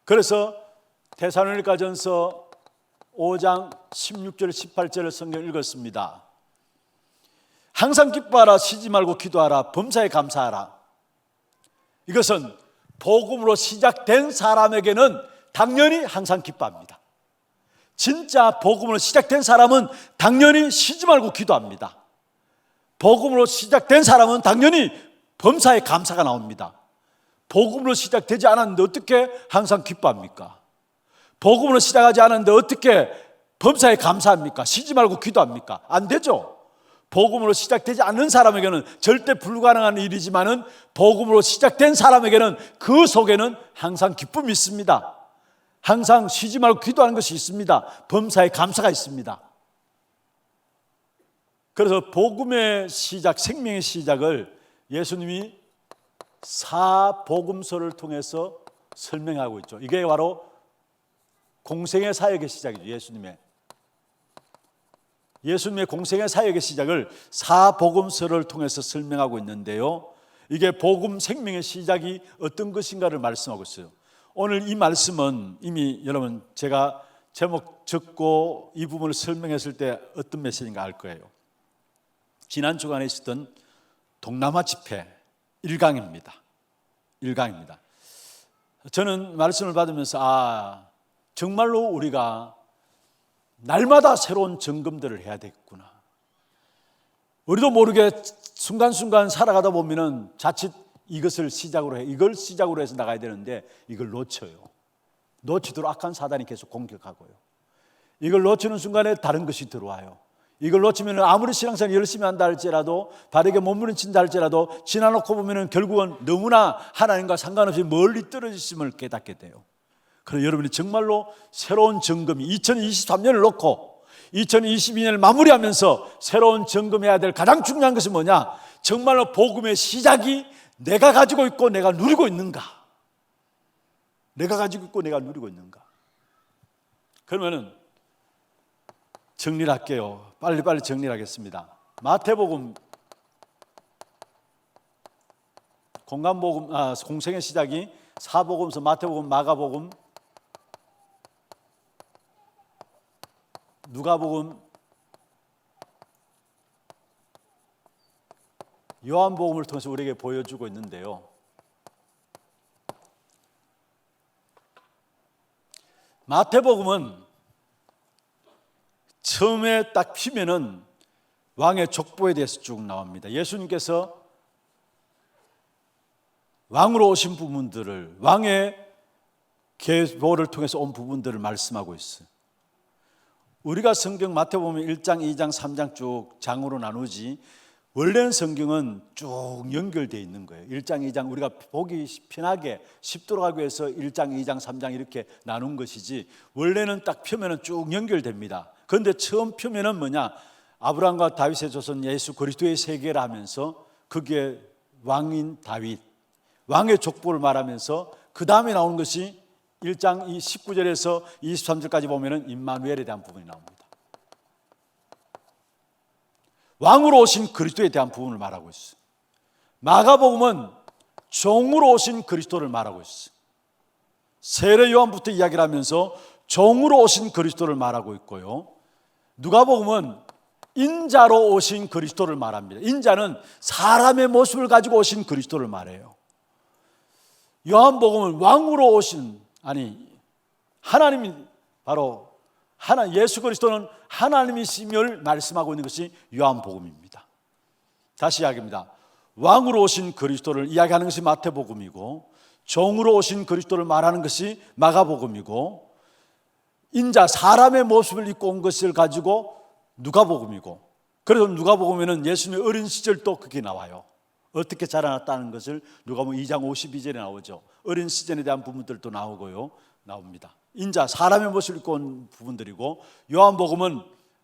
그래서 데살로니가전서 5장 16절 18절을 성경 읽었습니다. 항상 기뻐하라, 쉬지 말고 기도하라, 범사에 감사하라. 이것은 복음으로 시작된 사람에게는 당연히 항상 기뻐합니다. 진짜 복음으로 시작된 사람은 당연히 쉬지 말고 기도합니다. 복음으로 시작된 사람은 당연히 범사에 감사가 나옵니다. 복음으로 시작되지 않았는데 어떻게 항상 기뻐합니까? 복음으로 시작하지 않았는데 어떻게 범사에 감사합니까? 쉬지 말고 기도합니까? 안 되죠. 복음으로 시작되지 않는 사람에게는 절대 불가능한 일이지만은 복음으로 시작된 사람에게는 그 속에는 항상 기쁨이 있습니다. 항상 쉬지 말고 기도하는 것이 있습니다. 범사에 감사가 있습니다. 그래서 복음의 시작, 생명의 시작을 예수님이 사복음서를 통해서 설명하고 있죠. 이게 바로 공생의 사역의 시작이죠. 예수님의 공생의 사역의 시작을 사복음서를 통해서 설명하고 있는데요, 이게 복음 생명의 시작이 어떤 것인가를 말씀하고 있어요. 오늘 이 말씀은 이미 여러분 제가 제목 적고 이 부분을 설명했을 때 어떤 메시지인가 알 거예요. 지난 주간에 있었던 동남아 집회 1강입니다. 저는 말씀을 받으면서 정말로 우리가 날마다 새로운 점검들을 해야 되겠구나. 우리도 모르게 순간순간 살아가다 보면은 자칫 이걸 시작으로 해서 나가야 되는데 이걸 놓치도록 악한 사단이 계속 공격하고요. 이걸 놓치는 순간에 다른 것이 들어와요. 이걸 놓치면 아무리 신앙생활 열심히 한다 할지라도, 바르게 몸부림친다 할지라도 지나놓고 보면 결국은 너무나 하나님과 상관없이 멀리 떨어지심을 깨닫게 돼요. 그래서 여러분이 정말로 새로운 점검이 2023년을 놓고 2022년을 마무리하면서 새로운 점검해야 될 가장 중요한 것은 뭐냐? 정말로 복음의 시작이 내가 가지고 있고 내가 누리고 있는가? 그러면은 정리를 할게요. 빨리 정리를 하겠습니다. 마태복음 공생의 시작이 사복음서, 마태복음, 마가복음, 누가복음, 요한복음을 통해서 우리에게 보여주고 있는데요, 마태복음은 처음에 딱 피면은 왕의 족보에 대해서 쭉 나옵니다. 예수님께서 왕으로 오신 부분들을, 왕의 계보를 통해서 온 부분들을 말씀하고 있어요. 우리가 성경 마태복음 1장, 2장, 3장 쭉 장으로 나누지, 원래는 성경은 쭉 연결되어 있는 거예요. 1장, 2장 우리가 보기 편하게 쉽도록 하기 위해서 1장, 2장, 3장 이렇게 나눈 것이지, 원래는 딱 표면은 쭉 연결됩니다. 그런데 처음 표면은 뭐냐? 아브라함과 다윗의 조선 예수 그리스도의 세계라 하면서 거기에 왕인 다윗, 왕의 족보를 말하면서 그 다음에 나오는 것이 1장 19절에서 23절까지 보면은 임마누엘에 대한 부분이 나옵니다. 왕으로 오신 그리스도에 대한 부분을 말하고 있어요. 마가복음은 종으로 오신 그리스도를 말하고 있어요. 세례 요한부터 이야기를 하면서 종으로 오신 그리스도를 말하고 있고요. 누가복음은 인자로 오신 그리스도를 말합니다. 인자는 사람의 모습을 가지고 오신 그리스도를 말해요. 요한복음은 왕으로 오신, 하나님이 바로 예수 그리스도는 하나님이심을 말씀하고 있는 것이 요한복음입니다. 다시 이야기합니다. 왕으로 오신 그리스도를 이야기하는 것이 마태복음이고, 종으로 오신 그리스도를 말하는 것이 마가복음이고, 인자 사람의 모습을 입고 온 것을 가지고 누가복음이고, 그래서 누가복음에는 예수님의 어린 시절도 그게 나와요. 어떻게 자라났다는 것을 누가복음 2장 52절에 나오죠. 어린 시절에 대한 부분들도 나오고요, 나옵니다. 인자 사람의 모습을 입고 온 부분들이고, 요한복음은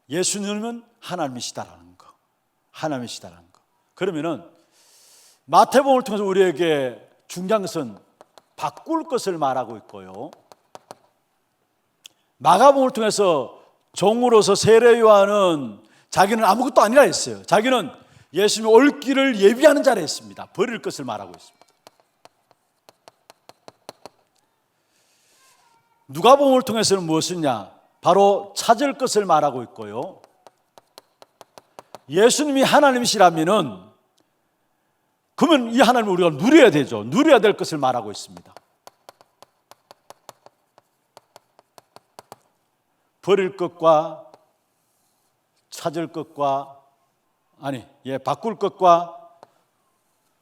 예수님은 하나님이시다라는 거, 하나님이시다라는 거. 그러면은 마태복음을 통해서 우리에게 중요한 것은 바꿀 것을 말하고 있고요, 마가복음을 통해서 종으로서 세례 요한은 자기는 아무것도 아니라 했어요. 자기는 예수님의 올 길을 예비하는 자라 했습니다. 버릴 것을 말하고 있습니다. 누가복음을 통해서는 무엇이냐? 바로 찾을 것을 말하고 있고요, 예수님이 하나님이시라면은 그러면 이 하나님을 우리가 누려야 되죠. 누려야 될 것을 말하고 있습니다. 버릴 것과 찾을 것과 바꿀 것과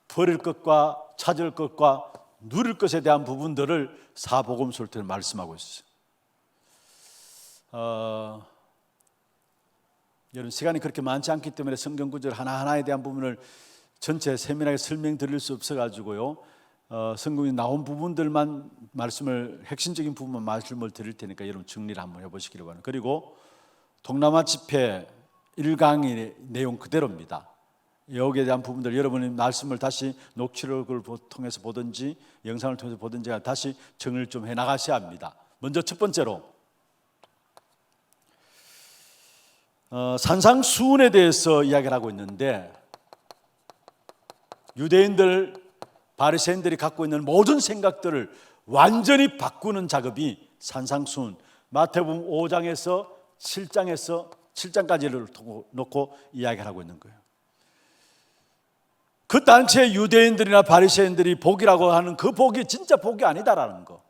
버릴 것과 찾을 것과 누릴 것에 대한 부분들을 사복음서를 통해 말씀하고 있어요. 여러분, 시간이 그렇게 많지 않기 때문에 성경 구절 하나하나에 대한 부분을 전체 세밀하게 설명드릴 수 없어가지고요, 성경에 나온 부분들만 핵심적인 부분만 말씀을 드릴 테니까 여러분 정리를 한번 해보시기를 바랍니다. 그리고 동남아 집회 1강의 내용 그대로입니다. 여기에 대한 부분들 여러분이 말씀을 다시 녹취록을 통해서 보든지 영상을 통해서 보든지 다시 정리를 좀 해나가셔야 합니다. 먼저 첫 번째로 산상수훈에 대해서 이야기를 하고 있는데, 유대인들 바리새인들이 갖고 있는 모든 생각들을 완전히 바꾸는 작업이 산상수훈, 마태복음 5장에서 7장까지를 놓고 이야기를 하고 있는 거예요. 그 당시에 유대인들이나 바리새인들이 복이라고 하는 그 복이 진짜 복이 아니다라는 거.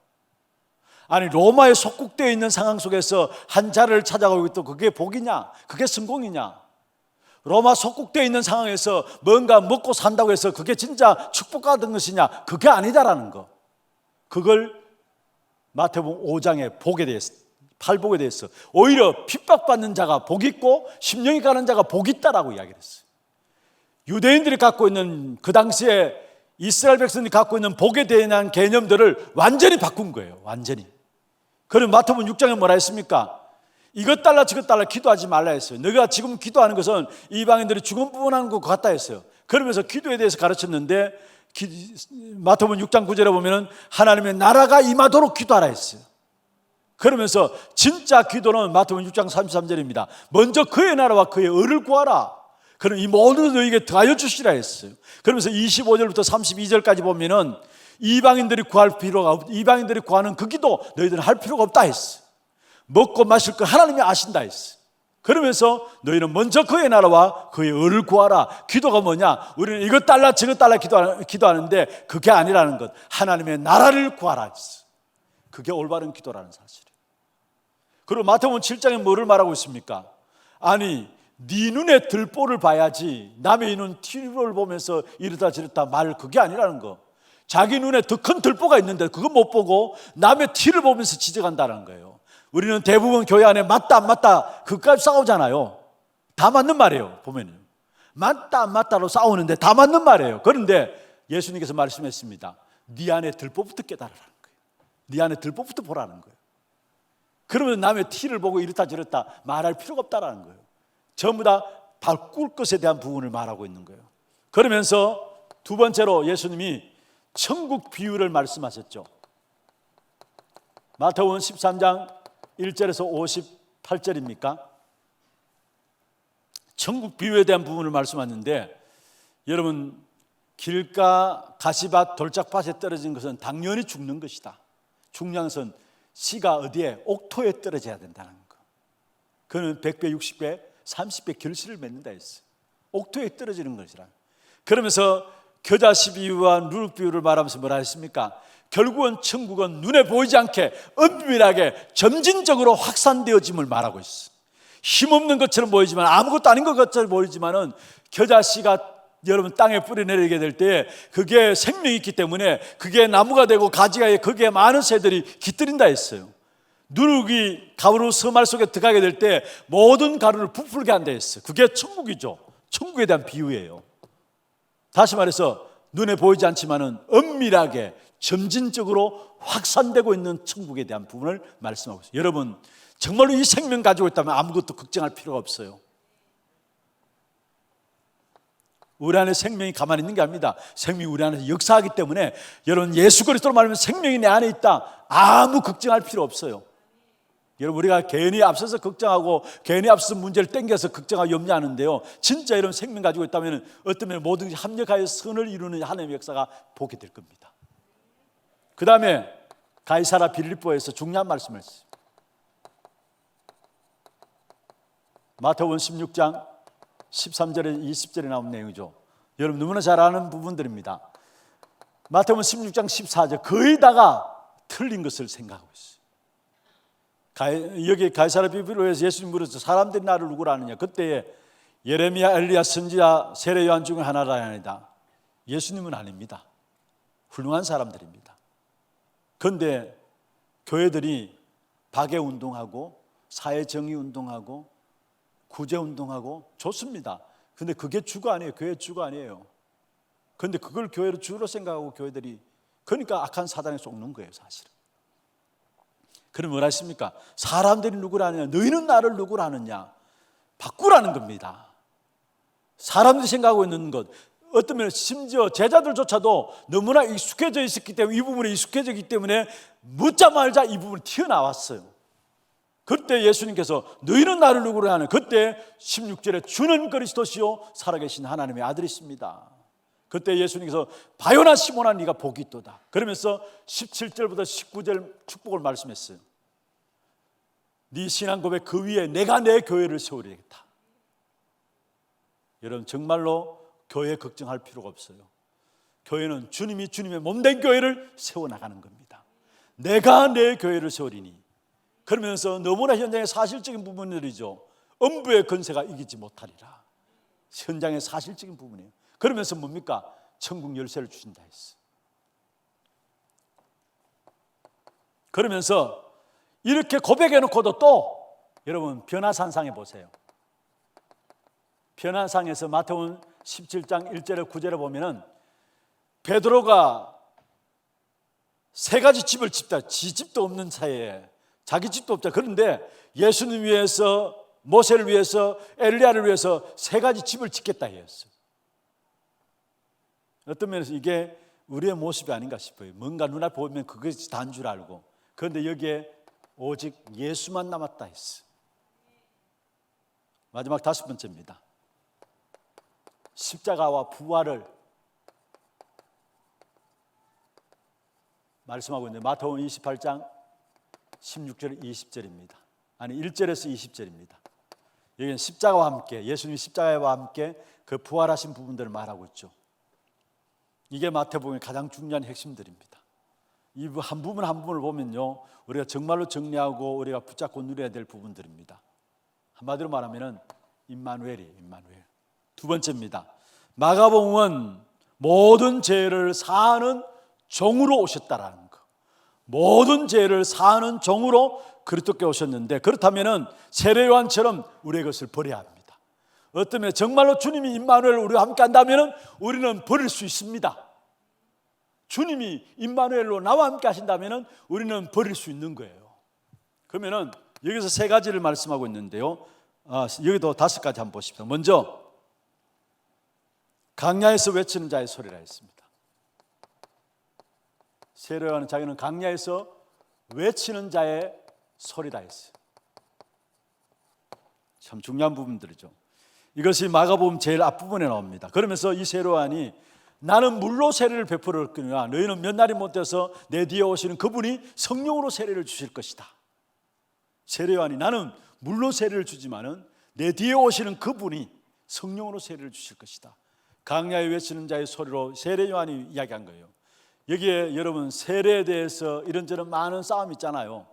로마에 속국되어 있는 상황 속에서 한 자를 찾아가고 있고 그게 복이냐? 그게 성공이냐? 로마 속국되어 있는 상황에서 뭔가 먹고 산다고 해서 그게 진짜 축복받은 것이냐? 그게 아니다라는 거. 그걸 마태복음 5장의 복에 대해서, 팔복에 대해서 오히려 핍박받는 자가 복이 있고 심령이 가는 자가 복이 있다라고 이야기를 했어요. 유대인들이 갖고 있는, 그 당시에 이스라엘 백성이 갖고 있는 복에 대한 개념들을 완전히 바꾼 거예요. 완전히. 그럼 마태복음 6장에 뭐라 했습니까? 이것 달라 저것 달라 기도하지 말라 했어요. 너가 지금 기도하는 것은 이방인들이 죽음부원하는 것 같다 했어요. 그러면서 기도에 대해서 가르쳤는데, 마태복음 6장 9절에 보면은 하나님의 나라가 임하도록 기도하라 했어요. 그러면서 진짜 기도는 마태복음 6장 33절입니다. 먼저 그의 나라와 그의 의를 구하라. 그럼 이 모든 것을 너희에게 더하여 주시라 했어요. 그러면서 25절부터 32절까지 보면은 이방인들이 구하는 그 기도 너희들은 할 필요가 없다 했어요. 먹고 마실 거 하나님이 아신다 했어요. 그러면서 너희는 먼저 그의 나라와 그의 의를 구하라. 기도가 뭐냐? 우리는 이것 달라 저것 달라 기도하는데 그게 아니라는 것, 하나님의 나라를 구하라 했어요. 그게 올바른 기도라는 사실이에요. 그리고 마태복음 7장에 뭐를 말하고 있습니까? 네 눈에 들보를 봐야지 남의 눈 티를 보면서 이러다 저러다 말, 그게 아니라는 거. 자기 눈에 더 큰 들보가 있는데 그거 못 보고 남의 티를 보면서 지적한다는 거예요. 우리는 대부분 교회 안에 맞다 안 맞다 그까지 싸우잖아요. 다 맞는 말이에요. 보면은 맞다 안 맞다로 싸우는데 다 맞는 말이에요. 그런데 예수님께서 말씀했습니다. 네 안에 들보부터 깨달으라는 거예요. 네 안에 들보부터 보라는 거예요. 그러면 남의 티를 보고 이렇다 저렇다 말할 필요가 없다라는 거예요. 전부 다 바꿀 것에 대한 부분을 말하고 있는 거예요. 그러면서 두 번째로 예수님이 천국 비유를 말씀하셨죠. 마태복음 13장 1절에서 58절입니까? 천국 비유에 대한 부분을 말씀하는데, 여러분, 길가 가시밭 돌짝밭에 떨어진 것은 당연히 죽는 것이다. 중요한 것은 씨가 어디에? 옥토에 떨어져야 된다는 거. 그는 100배, 60배, 30배 결실을 맺는다 했어요. 옥토에 떨어지는 것이라. 그러면서 겨자씨 비유와 누룩 비유를 말하면서 뭐라 했습니까? 결국은 천국은 눈에 보이지 않게 은밀하게 점진적으로 확산되어짐을 말하고 있어. 힘없는 것처럼 보이지만, 아무것도 아닌 것처럼 보이지만은 겨자씨가 여러분 땅에 뿌려내리게 될 때 그게 생명이 있기 때문에 그게 나무가 되고 가지가 거기에 많은 새들이 깃들인다 했어요. 누룩이 가루 서말 속에 들어가게 될 때 모든 가루를 부풀게 한다 했어요. 그게 천국이죠. 천국에 대한 비유예요. 다시 말해서 눈에 보이지 않지만은 은밀하게 점진적으로 확산되고 있는 천국에 대한 부분을 말씀하고 있어요. 여러분, 정말로 이 생명 가지고 있다면 아무것도 걱정할 필요가 없어요. 우리 안에 생명이 가만히 있는 게 아닙니다. 생명이 우리 안에서 역사하기 때문에 여러분, 예수 그리스도로 말하면 생명이 내 안에 있다. 아무 걱정할 필요 없어요. 여러분, 우리가 괜히 앞서서 걱정하고 괜히 앞서서 문제를 땡겨서 걱정하고 염려하는데요, 진짜 이런 생명 가지고 있다면 어쩌면 뭐든지 합력하여 선을 이루는 하나님의 역사가 보게 될 겁니다. 그 다음에 가이사랴 빌립보에서 중요한 말씀을 했어요. 마태복음 16장 13절에 20절에 나온 내용이죠. 여러분 너무나 잘 아는 부분들입니다. 마태복음 16장 14절, 거의 다가 틀린 것을 생각하고 있어요. 여기 가이사랴 빌립보에서 예수님 물었죠. 사람들이 나를 누구라 하느냐. 그때 예레미야, 엘리야, 선지자, 세례 요한 중에 하나라 아니다. 예수님은 아닙니다. 훌륭한 사람들입니다. 그런데 교회들이 박애운동하고 사회정의운동하고 구제운동하고 좋습니다. 그런데 그게 주가 아니에요. 교회 주가 아니에요. 그런데 그걸 교회로 주로 생각하고 교회들이, 그러니까 악한 사단에 속는 거예요, 사실은. 그럼 뭐라 했습니까? 사람들이 누구라 하느냐, 너희는 나를 누구라 하느냐, 바꾸라는 겁니다. 사람들이 생각하고 있는 것, 어쩌면 심지어 제자들조차도 너무나 익숙해져 있었기 때문에, 이 부분에 익숙해져 있기 때문에 묻자 말자 이 부분이 튀어나왔어요. 그때 예수님께서 너희는 나를 누구로 하느냐, 그때 16절에 주는 그리스도시요 살아계신 하나님의 아들이십니다. 그때 예수님께서 바요나 시몬아 네가 복이 있도다. 그러면서 17절부터 19절 축복을 말씀했어요. 네 신앙 고백 그 위에 내가 내 교회를 세우리겠다. 여러분 정말로 교회 걱정할 필요가 없어요. 교회는 주님이 주님의 몸된 교회를 세워나가는 겁니다. 내가 내 교회를 세우리니. 그러면서 너무나 현장의 사실적인 부분들이죠. 음부의 권세가 이기지 못하리라. 현장의 사실적인 부분이에요. 그러면서 뭡니까? 천국 열쇠를 주신다 했어. 그러면서 이렇게 고백해놓고도 또 여러분 변화산상에 보세요. 변화산상에서 마태복음 17장 1절에 9절에 보면은 베드로가 세 가지 집을 짓다. 지 집도 없는 사이에 자기 집도 없다. 그런데 예수님 위해서, 모세를 위해서, 엘리야를 위해서 세 가지 집을 짓겠다 했어요. 어떤 면에서 이게 우리의 모습이 아닌가 싶어요. 뭔가 눈앞에 보면 그것이 다인 줄 알고. 그런데 여기에 오직 예수만 남았다 했어요. 마지막 5번째입니다. 십자가와 부활을 말씀하고 있는데 마태복음 28장 16절 20절입니다. 아니 1절에서 20절입니다. 여기는 십자가와 함께, 예수님이 십자가와 함께 그 부활하신 부분들을 말하고 있죠. 이게 마태복음의 가장 중요한 핵심들입니다. 이 한 부분 한 부분을 보면요, 우리가 정말로 정리하고 우리가 붙잡고 누려야 될 부분들입니다. 한마디로 말하면은 임마누엘이에요. 임마누엘. 두 번째입니다. 마가복음은 모든 죄를 사하는 종으로 오셨다라는 거. 모든 죄를 사하는 종으로 그리스도께 오셨는데, 그렇다면은 세례 요한처럼 우리의 것을 버려야 합니다. 어쩌면 정말로 주님이 임마누엘을 우리와 함께 한다면은 우리는 버릴 수 있습니다. 주님이 임마누엘로 나와 함께 하신다면은 우리는 버릴 수 있는 거예요. 그러면은 여기서 세 가지를 말씀하고 있는데요. 여기도 5가지 한번 보십시오. 먼저 강야에서 외치는 자의 소리라 했습니다. 세례 요한은 자기는 강야에서 외치는 자의 소리다 했어요. 참 중요한 부분들이죠. 이것이 마가복음 제일 앞부분에 나옵니다. 그러면서 이 세례요한이 나는 물로 세례를 베풀었거니와 너희는 몇 날이 못돼서 내 뒤에 오시는 그분이 성령으로 세례를 주실 것이다. 세례요한이 나는 물로 세례를 주지만은 내 뒤에 오시는 그분이 성령으로 세례를 주실 것이다. 강야에 외치는 자의 소리로 세례요한이 이야기한 거예요. 여기에 여러분 세례에 대해서 이런저런 많은 싸움이 있잖아요.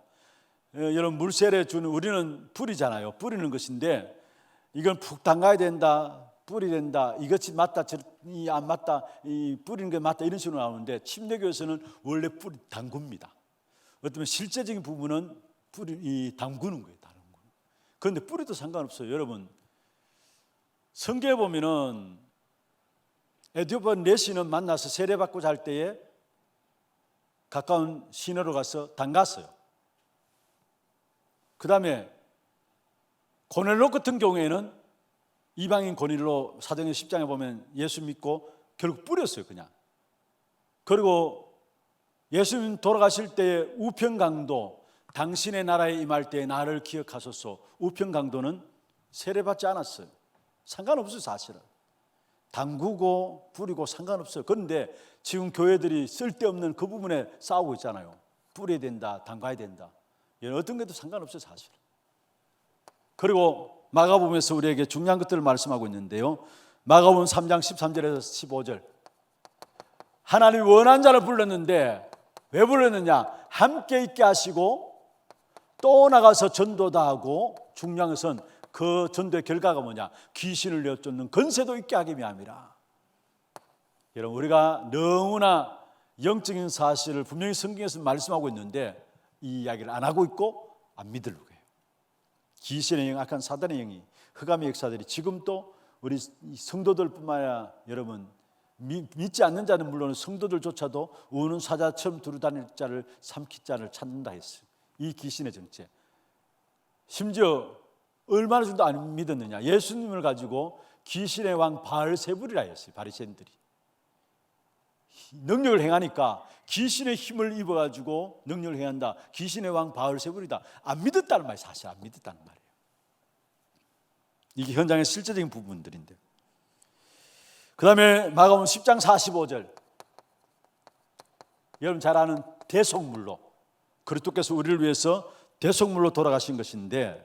여러분 물 세례 주는 우리는 뿌리잖아요. 뿌리는 것인데 이건 푹 담가야 된다, 뿌리 된다, 이것이 맞다, 이 안 맞다, 이 뿌리는 게 맞다 이런 식으로 나오는데 침례교에서는 원래 뿌리 담굽니다. 어쩌면 실제적인 부분은 뿌리 담그는 거예요. 그런데 뿌리도 상관없어요. 여러분 성경에 보면은 에디오피아 내시는 만나서 세례받고자 할 때에 가까운 시내로 가서 담갔어요. 그 다음에 고넬로 같은 경우에는 이방인 고넬로 사도행전 10장에 보면 예수 믿고 결국 뿌렸어요. 그냥. 그리고 예수님 돌아가실 때에 우편강도 당신의 나라에 임할 때에 나를 기억하소서. 우편강도는 세례받지 않았어요. 상관없어요. 사실은 담그고 뿌리고 상관없어요. 그런데 지금 교회들이 쓸데없는 그 부분에 싸우고 있잖아요. 뿌려야 된다, 담가야 된다. 어떤 것도 상관없어요. 사실은. 그리고 마가복음에서 우리에게 중요한 것들을 말씀하고 있는데요. 마가복음 3장 13절에서 15절 하나님이 원한 자를 불렀는데 왜 불렀느냐? 함께 있게 하시고 또 나가서 전도도 하고 중요한 것은 그 전도의 결과가 뭐냐? 귀신을 내쫓는 권세도 있게 하기 위함이라. 여러분 우리가 너무나 영적인 사실을 분명히 성경에서 말씀하고 있는데 이 이야기를 안 하고 있고 안 믿으려고 해요. 귀신의 영, 악한 사단의 영이 흑암의 역사들이 지금도 우리 성도들뿐만 아니라 여러분 믿지 않는 자는 물론 성도들조차도 우는 사자처럼 두루다닐 자를 삼킬 자를 찾는다 했어요. 이 귀신의 정체. 심지어 얼마나 정도 안 믿었느냐. 예수님을 가지고 귀신의 왕 바알세불이라 했어요. 바리새인들이 능력을 행하니까 귀신의 힘을 입어가지고 능력을 행한다. 귀신의 왕 바알세불이다. 안 믿었다는 말이 사실 안 믿었다는 말이에요. 이게 현장의 실제적인 부분들인데. 그 다음에 마가복음 10장 45절 여러분 잘 아는 대속물로 그리스도께서 우리를 위해서 대속물로 돌아가신 것인데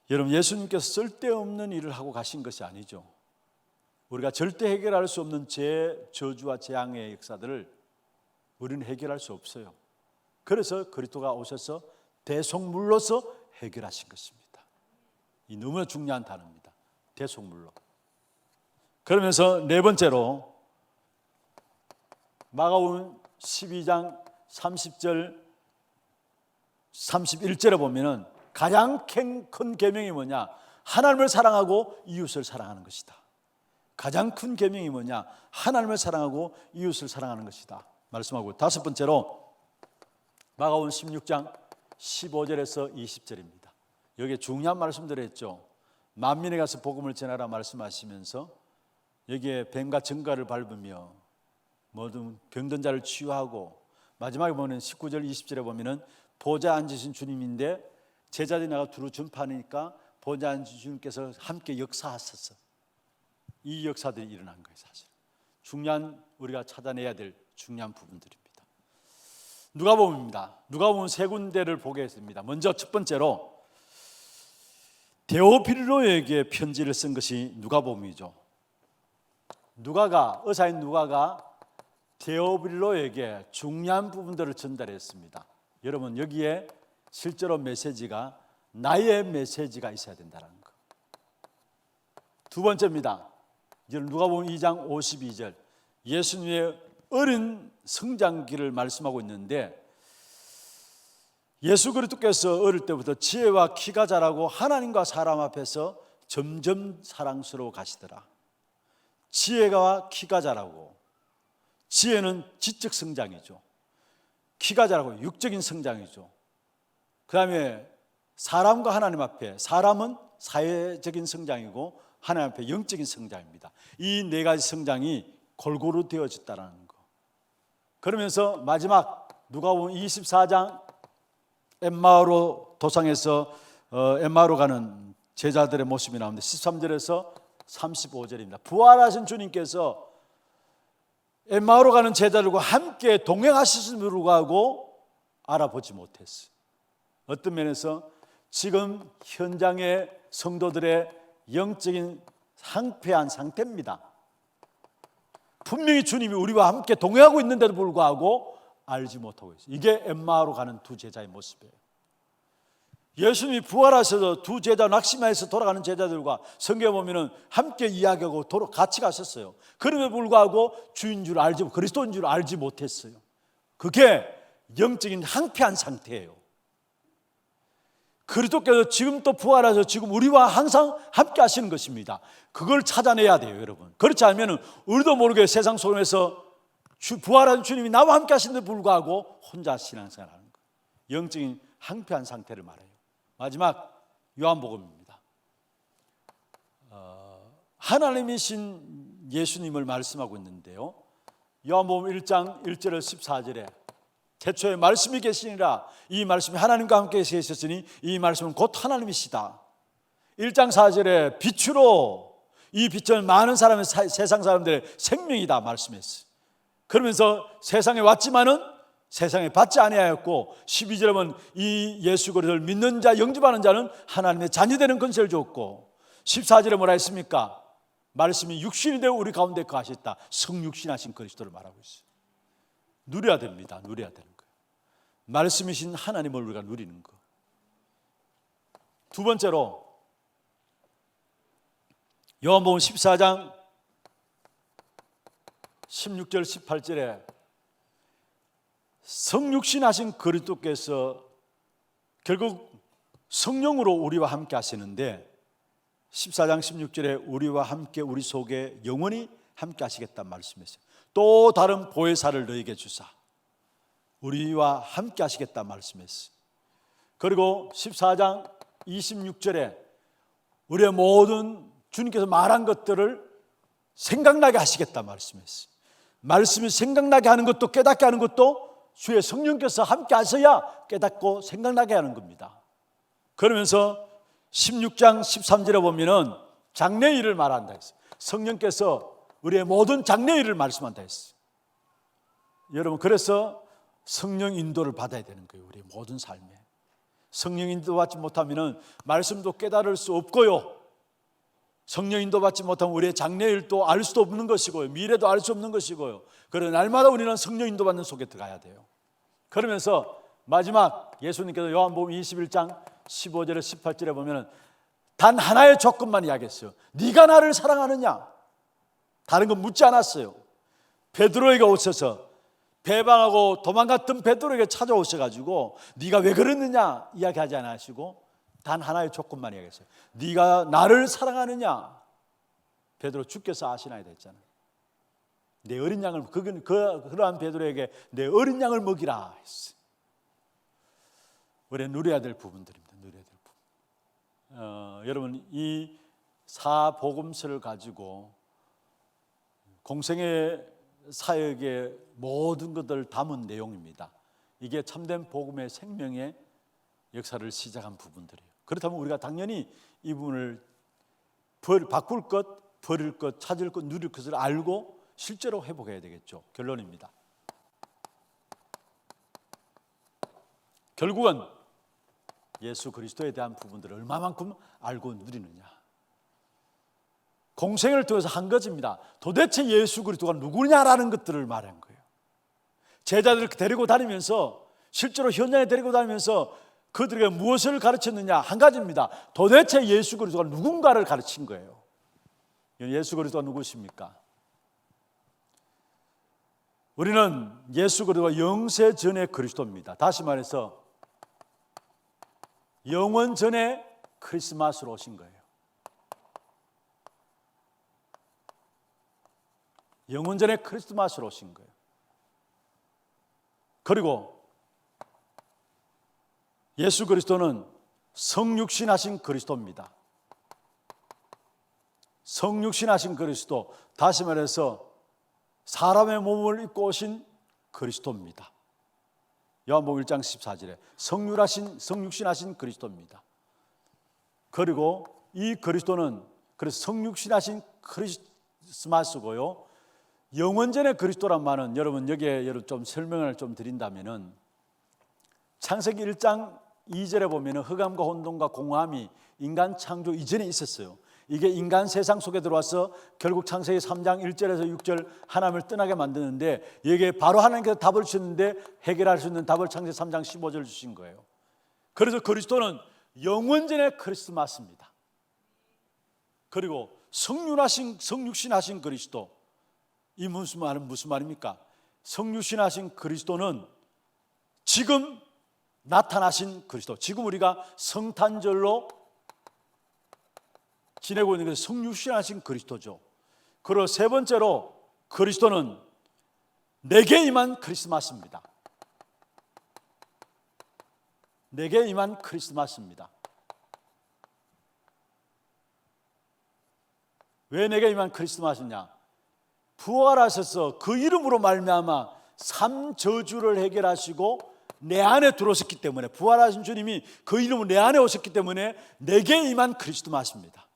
여러분 예수님께서 쓸데없는 일을 하고 가신 것이 아니죠. 우리가 절대 해결할 수 없는 저주와 재앙의 역사들을 우리는 해결할 수 없어요. 그래서 그리스도가 오셔서 대속물로서 해결하신 것입니다. 이 너무나 중요한 단어입니다. 대속물로. 그러면서 네 번째로 마가복음 12장 30절 31절에 보면은 가장 큰 계명이 뭐냐? 하나님을 사랑하고 이웃을 사랑하는 것이다. 가장 큰 계명이 뭐냐? 하나님을 사랑하고 이웃을 사랑하는 것이다 말씀하고, 다섯 번째로 마가복음 16장 15절에서 20절입니다. 여기에 중요한 말씀들을 했죠. 만민에 가서 복음을 전하라 말씀하시면서 여기에 뱀과 정갈을 밟으며 모든 병든 자를 치유하고, 마지막에 보면 19절 20절에 보면은 보좌 앉으신 주님인데 제자들이 나가 두루 전파하니까 보좌 앉으신 주님께서 함께 역사하셨어. 이 역사들이 일어난 거예요. 사실 중요한, 우리가 찾아내야 될 중요한 부분들입니다. 누가복음입니다. 누가복음 세 군데를 보겠습니다. 먼저 첫 번째로 데오필로에게 편지를 쓴 것이 누가복음이죠. 누가가, 의사인 누가가 데오필로에게 중요한 부분들을 전달했습니다. 여러분 여기에 실제로 메시지가 나의 메시지가 있어야 된다는 거. 두 번째입니다. 누가복음 2장 52절 예수님의 어린 성장기를 말씀하고 있는데, 예수 그리스도께서 어릴 때부터 지혜와 키가 자라고 하나님과 사람 앞에서 점점 사랑스러워 가시더라. 지혜가 키가 자라고, 지혜는 지적 성장이죠. 키가 자라고 육적인 성장이죠. 그 다음에 사람과 하나님 앞에, 사람은 사회적인 성장이고 하나님 앞에 영적인 성장입니다. 이 네 가지 성장이 골고루 되어졌다는 거. 그러면서 마지막 누가복음 24장 엠마오로 도상에서 엠마오로 가는 제자들의 모습이 나오는데 13절에서 35절입니다. 부활하신 주님께서 엠마오로 가는 제자들과 함께 동행하셨음에도 불구하고 알아보지 못했어요. 어떤 면에서 지금 현장의 성도들의 영적인 상폐한 상태입니다. 분명히 주님이 우리와 함께 동행하고 있는데도 불구하고 알지 못하고 있어요. 이게 엠마오로 가는 두 제자의 모습이에요. 예수님이 부활하셔서 두 제자 낙심해서 돌아가는 제자들과 성경에 보면은 함께 이야기하고 같이 가셨어요. 그럼에도 불구하고 주인 줄 알지, 그리스도인 줄 알지 못했어요. 그게 영적인 항폐한 상태예요. 그리스도께서 지금 또 부활하셔서 지금 우리와 항상 함께 하시는 것입니다. 그걸 찾아내야 돼요, 여러분. 그렇지 않으면 우리도 모르게 세상 속에서 부활한 주님이 나와 함께 하시는데 불구하고 혼자 신앙생활하는 거예요. 영적인 항폐한 상태를 말해요. 마지막 요한복음입니다. 하나님이신 예수님을 말씀하고 있는데요. 요한복음 1장 1절 14절에 태초에 말씀이 계시니라, 이 말씀이 하나님과 함께 계셨으니 이 말씀은 곧 하나님이시다. 1장 4절에 빛으로, 이 빛은 많은 사람의 세상 사람들의 생명이다 말씀했어요. 그러면서 세상에 왔지만은 세상에 받지 아니하였고, 12절에 보면 이 예수 그리스도를 믿는 자, 영접하는 자는 하나님의 자녀 되는 권세를 줬고, 14절에 뭐라 했습니까? 말씀이 육신이 되어 우리 가운데 거하셨다. 성육신하신 그리스도를 말하고 있어요. 누려야 됩니다. 누려야 되는 거예요. 말씀이신 하나님을 우리가 누리는 거. 두 번째로 요한복음 14장 16절 18절에 성육신하신 그리스도께서 결국 성령으로 우리와 함께 하시는데, 14장 16절에 우리와 함께 우리 속에 영원히 함께 하시겠다는 말씀이었어요. 또 다른 보혜사를 너에게 주사 우리와 함께 하시겠다는 말씀이었어요. 그리고 14장 26절에 우리의 모든 주님께서 말한 것들을 생각나게 하시겠다는 말씀이었어요. 말씀이 생각나게 하는 것도, 깨닫게 하는 것도 주의 성령께서 함께 하셔야 깨닫고 생각나게 하는 겁니다. 그러면서 16장 13절에 보면은 장래일을 말한다 했어요. 성령께서 우리의 모든 장래일을 말씀한다 했어요. 여러분, 그래서 성령 인도를 받아야 되는 거예요. 우리의 모든 삶에. 성령 인도 받지 못하면은 말씀도 깨달을 수 없고요, 성령 인도 받지 못하면 우리의 장래일도 알 수도 없는 것이고요, 미래도 알 수 없는 것이고요. 그러나 날마다 우리는 성령 인도 받는 속에 들어가야 돼요. 그러면서 마지막 예수님께서 요한복음 21장 15절에 18절에 보면 단 하나의 조건만 이야기했어요. 네가 나를 사랑하느냐? 다른 건 묻지 않았어요. 베드로에게 오셔서 배방하고 도망갔던 베드로에게 찾아오셔가지고 네가 왜 그랬느냐 이야기하지 않으시고 단 하나의 조건만 이야기했어요. 네가 나를 사랑하느냐? 베드로, 주께서 아시나이다 했잖아요. 내 어린 양을, 그러한 베드로에게 내 어린 양을 먹이라 했어요. 우리가 누려야 될 부분들입니다. 누려야 될 부분. 여러분, 이 사복음서를 가지고 공생의 사역의 모든 것들을 담은 내용입니다. 이게 참된 복음의 생명의 역사를 시작한 부분들이에요. 그렇다면 우리가 당연히 이 부분을 바꿀 것, 버릴 것, 찾을 것, 누릴 것을 알고 실제로 회복해야 되겠죠. 결론입니다. 결국은 예수 그리스도에 대한 부분들을 얼마만큼 알고 누리느냐. 공생을 통해서 한 것입니다. 도대체 예수 그리스도가 누구냐라는 것들을 말한 거예요. 제자들을 데리고 다니면서, 실제로 현장에 데리고 다니면서 그들에게 무엇을 가르쳤느냐? 한 가지입니다. 도대체 예수 그리스도가 누군가를 가르친 거예요. 예수 그리스도가 누구십니까? 우리는 예수 그리스도가 영세 전의 그리스도입니다. 다시 말해서 영원 전에 크리스마스로 오신 거예요. 영원 전에 크리스마스로 오신 거예요. 그리고 예수 그리스도는 성육신하신 그리스도입니다. 성육신하신 그리스도, 다시 말해서 사람의 몸을 입고 오신 그리스도입니다. 요한복음 1장 14절에 성육신하신 그리스도입니다. 그리고 이 그리스도는 그래서 성육신하신 크리스마스고요. 영원전의 그리스도란 말은 여러분 여기에 좀 설명을 좀 드린다면은 창세기 1장 2절에 보면은 흑암과 혼돈과 공허함이 인간 창조 이전에 있었어요. 이게 인간 세상 속에 들어와서 결국 창세기 3장 1절에서 6절 하나님을 떠나게 만드는데 여기에 바로 하나님께서 답을 주셨는데 해결할 수 있는 답을 창세기 3장 15절 주신 거예요. 그래서 그리스도는 영원전의 크리스마스입니다. 그리고 성육신하신 그리스도, 이 무슨 말입니까? 성육신하신 그리스도는 지금 나타나신 그리스도, 지금 우리가 성탄절로 지내고 있는 것은 성육신하신 그리스도죠. 그리고 세 번째로 그리스도는 내게 임한 크리스마스입니다. 내게 임한 크리스마스입니다. 왜 내게 임한 크리스마스냐? 부활하셔서 그 이름으로 말미암아 삼 저주를 해결하시고 내 안에 들어오셨기 때문에, 부활하신 주님이 그 이름으로 내 안에 오셨기 때문에 내게 임한 크리스마스입니다.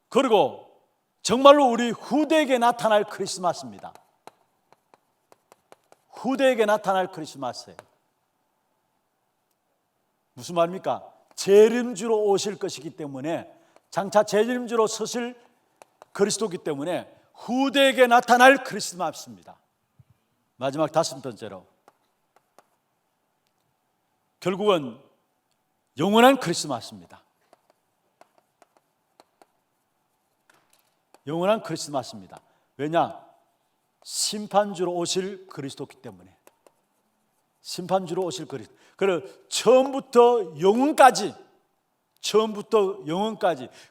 그리고 정말로 우리 후대에게 나타날 크리스마스입니다. 후대에게 나타날 크리스마스예요. 무슨 말입니까? 재림주로 오실 것이기 때문에, 장차 재림주로 서실 그리스도이기 때문에 후대에게 나타날 크리스마스입니다. 마지막 다섯 번째로 결국은 영원한 크리스마스입니다. 영원한 크리스마스입니다. 왜냐? 심판주로 오실 그리스도이기 때문에. 심판주로 오실 그리스도. 그래서 처음부터 영원까지,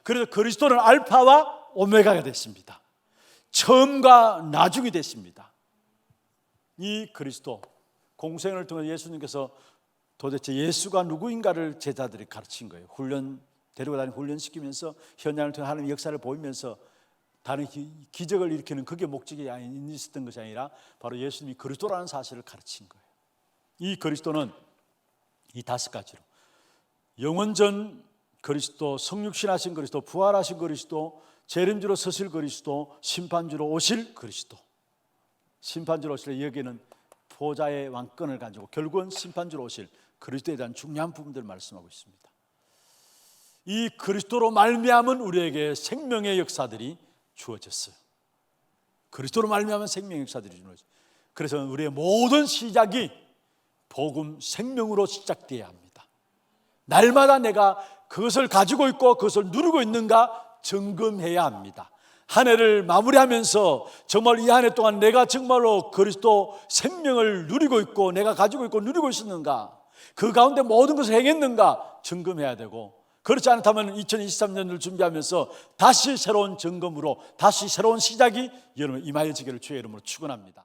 그래서 그리스도는 알파와 오메가가 됐습니다. 처음과 나중이 됐습니다. 이 그리스도, 공생을 통해 예수님께서 도대체 예수가 누구인가를 제자들이 가르친 거예요. 데리고 다니고 훈련시키면서 현장을 통해 하나님의 역사를 보이면서 다른 기적을 일으키는 그게 목적이 있었던 것이 아니라 바로 예수님이 그리스도라는 사실을 가르친 거예요. 이 그리스도는 이 다섯 가지로 영원전 그리스도, 성육신하신 그리스도, 부활하신 그리스도, 재림주로 서실 그리스도, 심판주로 오실 그리스도. 심판주로 오실, 여기는 보좌의 왕권을 가지고 결국은 심판주로 오실 그리스도에 대한 중요한 부분들을 말씀하고 있습니다. 이 그리스도로 말미암은 우리에게 생명의 역사들이 주어졌어요. 그리스도로 말미암은 생명의 역사들이 주어졌어요. 그래서 우리의 모든 시작이 복음 생명으로 시작되어야 합니다. 날마다 내가 그것을 가지고 있고 그것을 누리고 있는가 점검해야 합니다. 한 해를 마무리하면서 정말 이 한 해 동안 내가 정말로 그리스도 생명을 누리고 있고 내가 가지고 있고 누리고 있었는가, 그 가운데 모든 것을 행했는가 점검해야 되고, 그렇지 않다면 2023년을 준비하면서 다시 새로운 점검으로, 다시 새로운 시작이 여러분 임하여지기를 주의 이름으로 축원합니다.